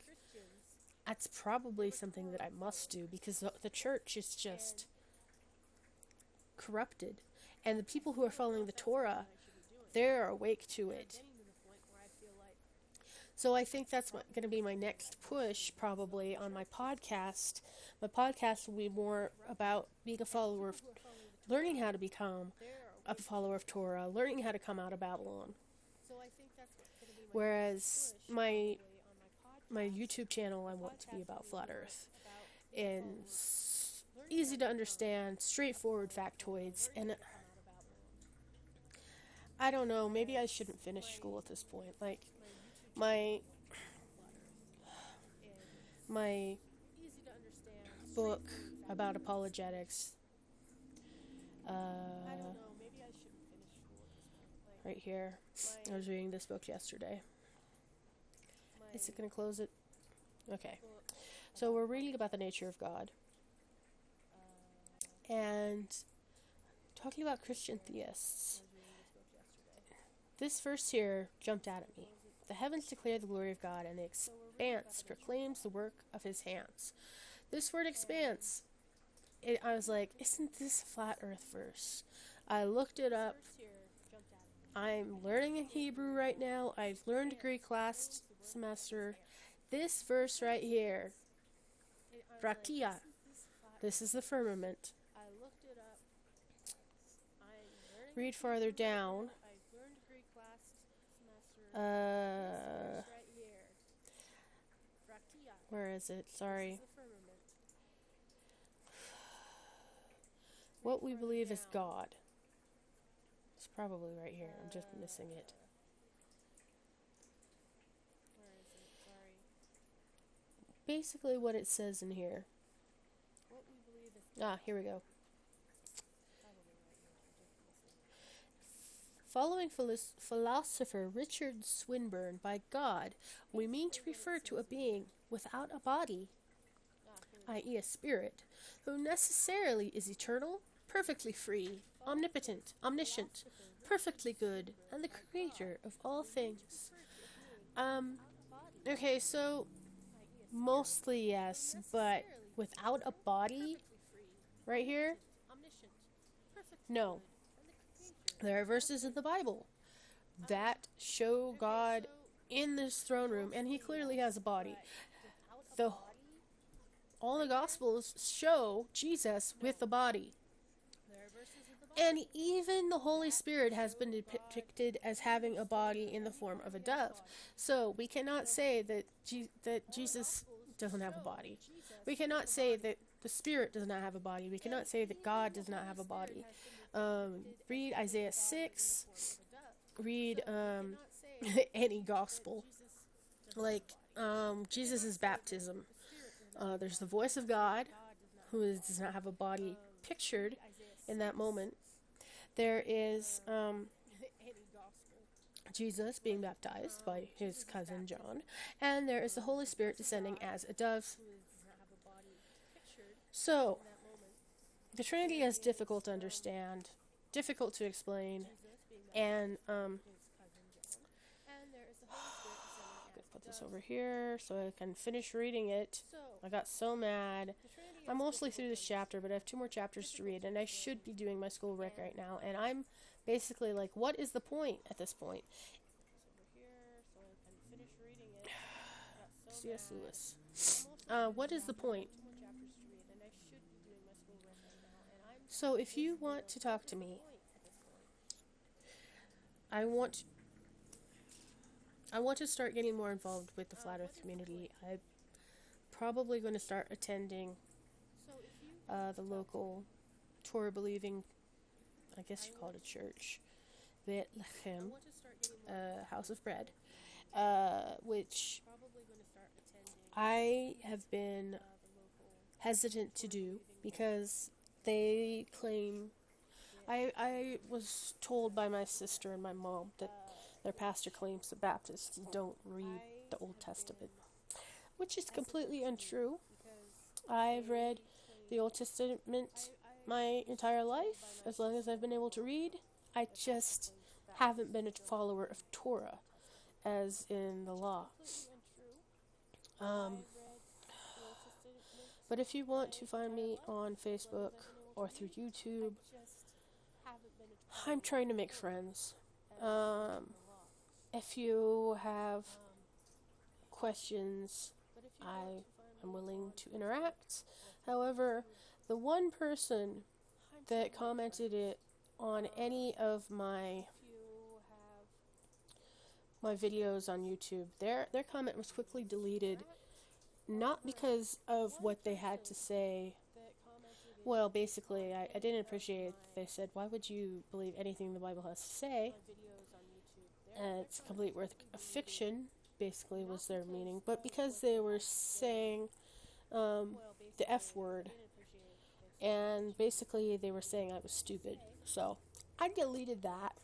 that's probably something that I must do, because the church is just corrupted. And the people who are following the Torah, they're awake to it. So I think that's going to be my next push, probably, on my podcast. My podcast will be more about being a follower of, learning how to become a follower of Torah, learning how to come out of Babylon. Whereas my YouTube channel, I want to be about flat Earth and easy to understand, straightforward factoids. And I don't know, maybe I shouldn't finish school at this point. Like my book, about apologetics. Right here. I was reading this book yesterday. Is it going to close it? Okay. So we're reading about the nature of God. And talking about Christian theists. This verse here jumped out at me. The heavens declare the glory of God, and the expanse proclaims the work of his hands. This word expanse, I was like, isn't this a flat earth verse? I looked it up. I'm learning in Hebrew right now. I've learned Greek last semester. This verse right here, rakia, this is the firmament. Read farther down. Where is it? Sorry. What we believe is God. It's probably right here. I'm just missing it. Basically what it says in here. Here we go. Following philosopher Richard Swinburne, by God, we mean to refer to a being without a body, i.e. a spirit, who necessarily is eternal, perfectly free, omnipotent, omniscient, perfectly good, and the creator of all things. Okay, so mostly yes, but without a body, right here? No. There are verses in the Bible that show God in this throne room, and he clearly has a body. All the Gospels show Jesus with a body. And even the Holy Spirit has been depicted as having a body in the form of a dove. So we cannot say that Jesus doesn't have a body. We cannot say that the Spirit does not have a body. We cannot say that God does not have a body. Read Isaiah 6. Read any gospel. Like Jesus' baptism. There's the voice of God, who does not have a body pictured in that moment. There is Jesus being baptized by his cousin John, and there is the Holy Spirit descending as a dove. So, the Trinity is difficult to understand, difficult to explain, and I'm gonna put this over here so I can finish reading it. I got so mad. I'm mostly through this chapter, but I have 2 more chapters to read, and I should be doing my school rec right now, and I'm basically like, what is the point at this point? C.S. Lewis. What is the point? So if you want to talk to me, I want to start getting more involved with the Flat Earth community. I'm probably going to start attending the local Torah-believing, I guess you call it a church, Beit Lechem, House of Bread, which I have been hesitant to do because they claim, I was told by my sister and my mom that their pastor claims that Baptists don't read the Old Testament, which is completely untrue. I've read the Old Testament my entire life, as long as I've been able to read. I just haven't been a follower of Torah, as in the law. But if you want to find me on Facebook or through YouTube, I'm trying to make friends. If you have questions, I am willing to interact. However, the one person that commented it on any of my videos on YouTube, their comment was quickly deleted, not because of what they had to say. Well, basically, I didn't appreciate that they said, why would you believe anything the Bible has to say? It's a complete work of fiction, basically, was their meaning. But because they were saying the F word, and basically they were saying I was stupid. So I deleted that.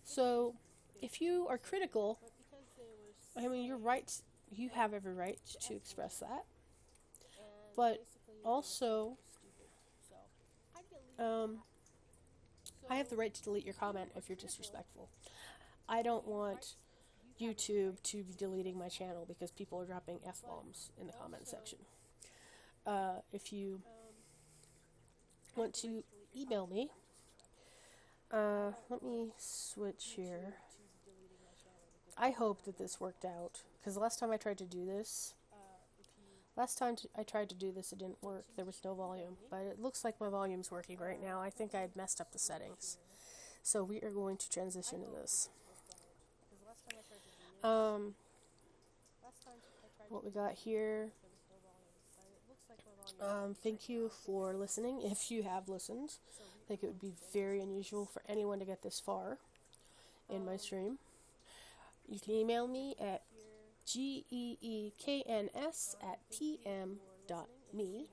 So if you are critical, I mean, you're right. You have every right to express that. But also, I have the right to delete your comment if you're disrespectful. I don't want YouTube to be deleting my channel because people are dropping F-bombs in the comment section. If you want to email me, let me switch here. I hope that this worked out, because last time I tried to do this, it didn't work. There was no volume, but it looks like my volume's working right now. I think I had messed up the settings. So we are going to transition to this. What we got here, thank you for listening, if you have listened. I think it would be very unusual for anyone to get this far in my stream. You can email me at geekns@pm.me.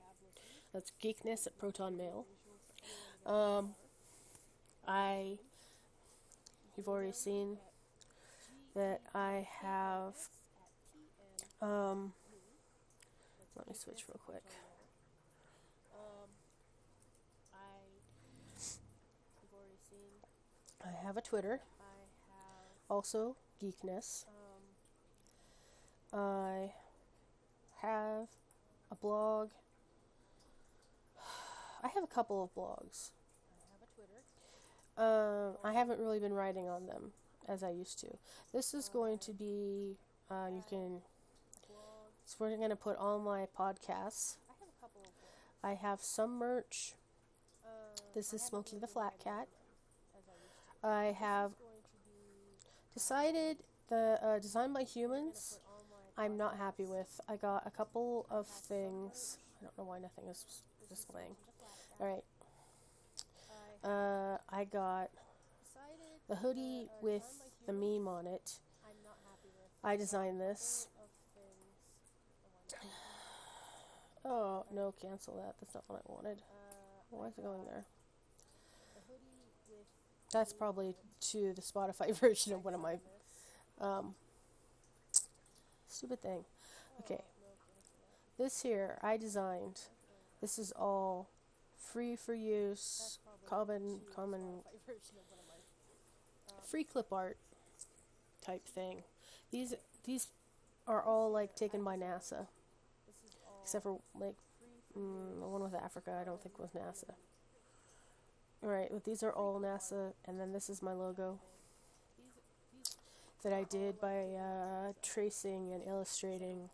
That's geekness at protonmail. You've already seen that I have, let me switch real quick. I have a Twitter, also geekness. I have a blog. I have a couple of blogs. I haven't really been writing on them as I used to. This is going to be, so we're going to put all my podcasts. I have some merch. This is Smokey the Flat Cat. I have decided the design by humans I'm not happy with. I got a couple of things. I don't know why nothing is displaying. Alright. I got the hoodie with the meme on it. I designed this. Oh, no, cancel that. That's not what I wanted. Why is it going there? That's probably to the Spotify version of one of my stupid thing. Okay. This here I designed. This is all free for use, common free clip art type thing. These are all like taken by NASA. Except for like the one with Africa, I don't think was NASA. Alright, but these are all NASA, and then this is my logo that I did by tracing and illustrating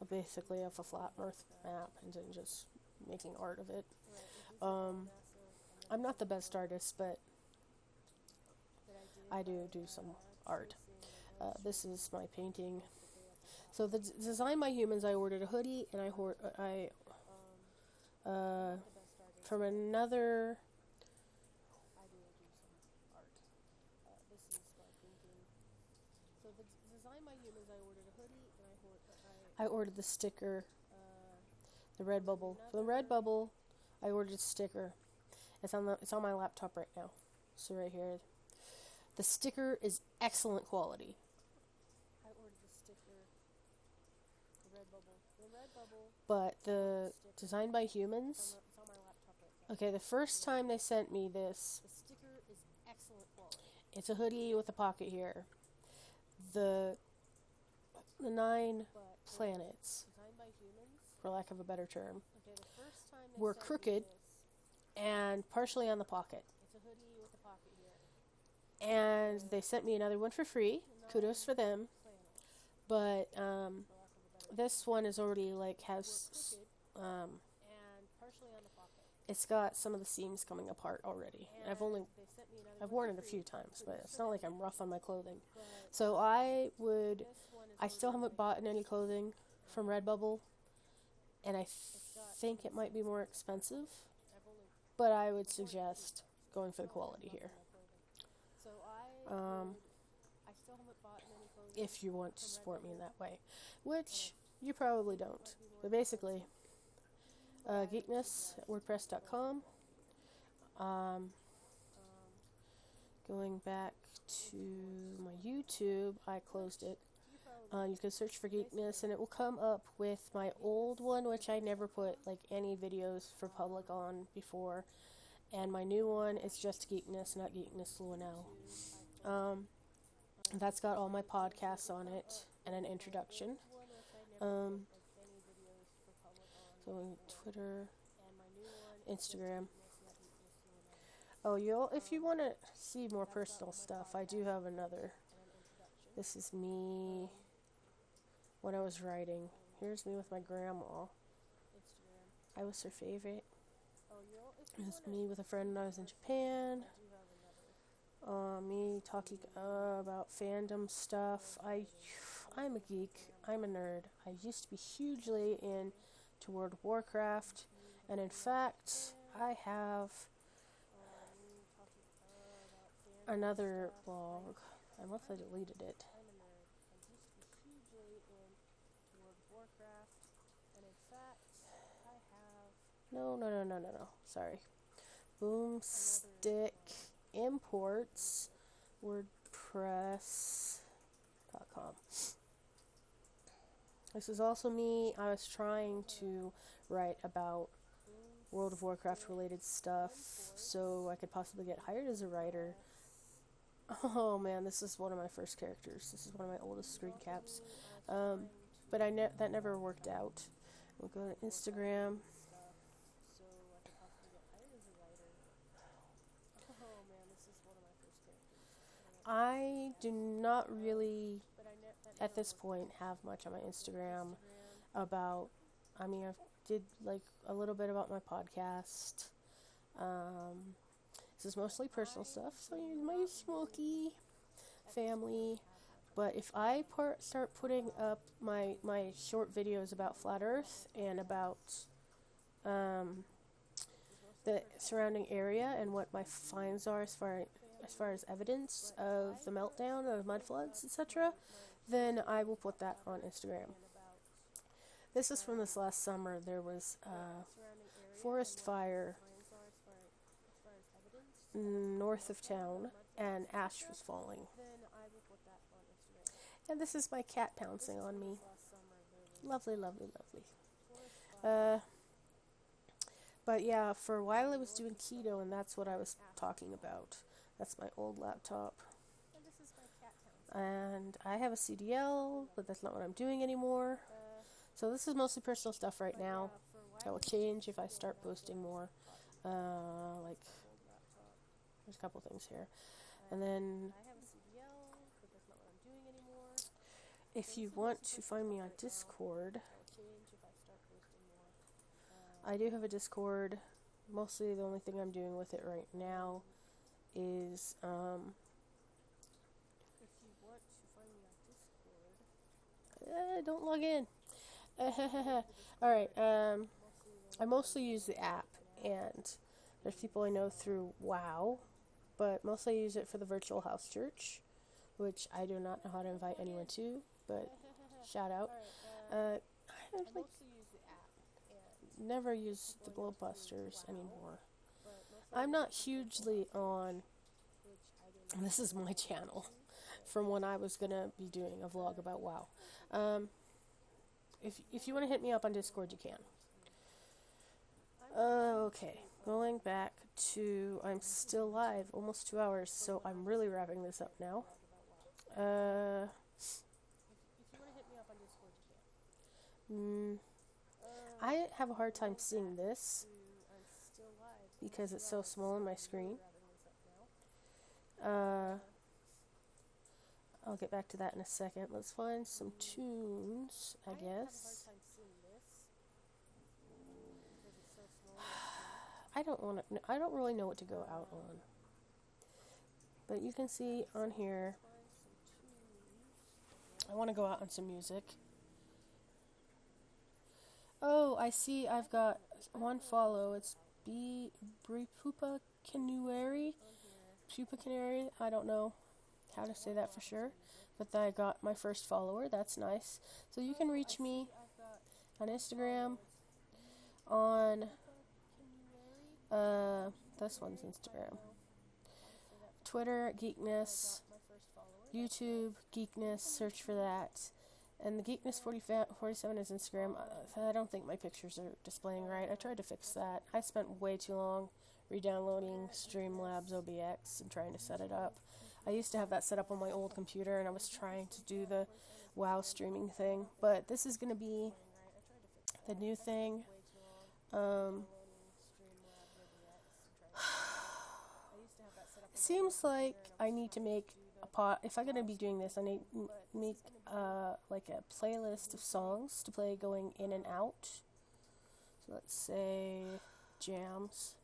basically of a flat Earth map and then just making art of it. I'm not the best artist, but I do some art. This is my painting. So the design by humans, I ordered a hoodie, and I from another. I ordered the sticker, the Redbubble. For the Redbubble, I ordered a sticker. It's on my laptop right now. So right here, the sticker is excellent quality. I ordered the sticker, the Redbubble. But the design by humans. Okay, the first time they sent me this, the sticker is excellent quality. It's a hoodie with a pocket here. The 9 planets, for lack of a better term, were crooked and partially on the pocket. And they sent me another one for free. Kudos for them. But this one is already has it's got some of the seams coming apart already. I've worn it a few times, but it's not like I'm rough on my clothing. So I still haven't bought any clothing from Redbubble, and I think it might be more expensive, but I would suggest going for the quality here. If you want to support me in that way, which you probably don't. But basically, geekns at wordpress.com. Going back to my YouTube, I closed it. You can search for Geekness and it will come up with my old one, which I never put like any videos for public on before, and my new one is just Geekness, not Geekness Luenell. That's got all my podcasts on it and an introduction. So Twitter, Instagram. Oh, if you want to see more personal stuff, I do have another. This is me when I was writing. Here's me with my grandma. I was her favorite. Here's me with a friend when I was in Japan. Me talking about fandom stuff. I'm a geek. I'm a nerd. I used to be hugely into World of Warcraft, and in fact, I have another blog, unless I deleted it. No. Sorry. Boomstick Imports, WordPress.com. This is also me. I was trying to write about World of Warcraft related stuff so I could possibly get hired as a writer. Oh man, this is one of my first characters. This is one of my oldest screen caps. But that never worked out. We'll go to Instagram. I do not really, at this point, have much on my Instagram about, I did like a little bit about my podcast. This is mostly personal stuff, so I use my Smokey family. But if I start putting up my short videos about Flat Earth and about the surrounding area and what my finds are as far as evidence of the meltdown of mud floods, etc., then I will put that on Instagram. This is from this last summer. There was a forest fire north of town, and ash was falling. And this is my cat pouncing on me. Lovely, lovely, lovely. But yeah, for a while I was doing keto, and that's what I was talking about. That's my old laptop. And I have a CDL, but that's not what I'm doing anymore. So this is mostly personal stuff right now. That will change if I start posting more. Like, there's a couple things here. And then, if you want to find me on Discord, I do have a Discord. Mostly the only thing I'm doing with it right now is, don't log in. Alright, I mostly use the app, and there's people I know through WoW, but mostly I use it for the virtual house church, which I do not know how to invite anyone to, but shout out. I never use the Globebusters anymore. I'm not hugely on, this is my channel, from when I was going to be doing a vlog about WoW. If you want to hit me up on Discord, you can. Okay, going back to, I'm still live, almost 2 hours, so I'm really wrapping this up now. I have a hard time seeing this because it's so small on my screen. I'll get back to that in a second. Let's find some tunes, I guess. I don't really know what to go out on. But you can see on here, I want to go out on some music. Oh, I see I've got one follow. It's Pupa Canary. Pupa Canary, I don't know how to say that for sure, but I got my first follower. That's nice. So you can reach me on Instagram, on this one's Instagram. Twitter, geekns. YouTube, geekns. Search for that. And the geekns 47 is Instagram. I don't think my pictures are displaying right. I tried to fix that. I spent way too long re-downloading Streamlabs OBX and trying to set it up. I used to have that set up on my old computer, and I was trying to do the WoW streaming thing. But this is going to be the new thing. It seems like I need to make if I'm going to be doing this, I need to make like a playlist of songs to play going in and out. So let's say jams.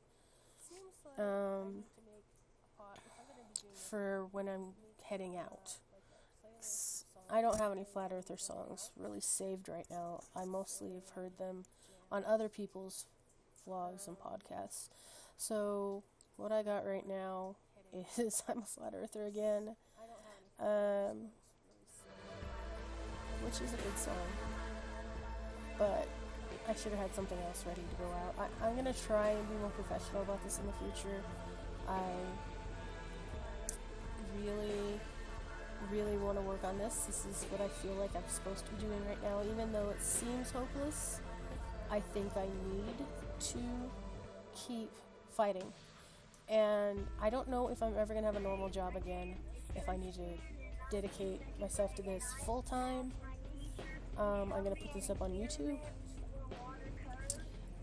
For when I'm heading out. I don't have any Flat Earther songs really saved right now. I mostly have heard them on other people's vlogs and podcasts. So what I got right now is I'm a Flat Earther again. Which is a good song, but I should have had something else ready to go out. I'm going to try and be more professional about this in the future. I really want to work on this. This is what I feel like I'm supposed to be doing right now. Even though it seems hopeless, I think I need to keep fighting. And I don't know if I'm ever going to have a normal job again, if I need to dedicate myself to this full time. I'm going to put this up on YouTube.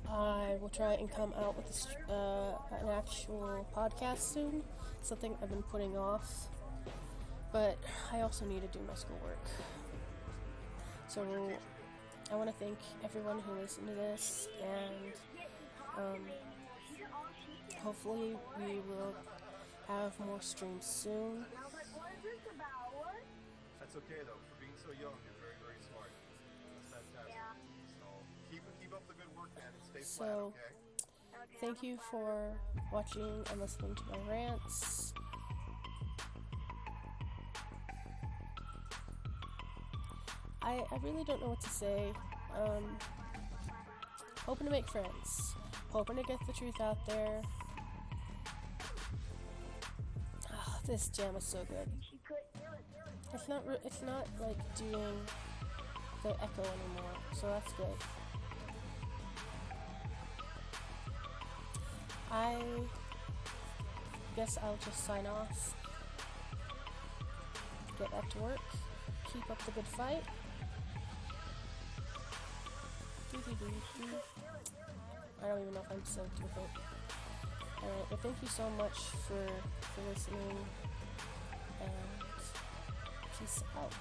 I will try and come out with an actual podcast soon, something I've been putting off, but I also need to do my schoolwork. So I want to thank everyone who listened to this, and hopefully we will have more streams soon. That's okay though, for being so young and very, very smart. That's fantastic. So keep up the good work, man, and stay flat, okay? Thank you for watching and listening to my rants. I really don't know what to say. Hoping to make friends. Hoping to get the truth out there. Oh, this jam is so good. It's not like doing the echo anymore, so that's good. I guess I'll just sign off. Get back to work. Keep up the good fight. I don't even know if I'm synced with it. Alright, but thank you so much for listening, and peace out.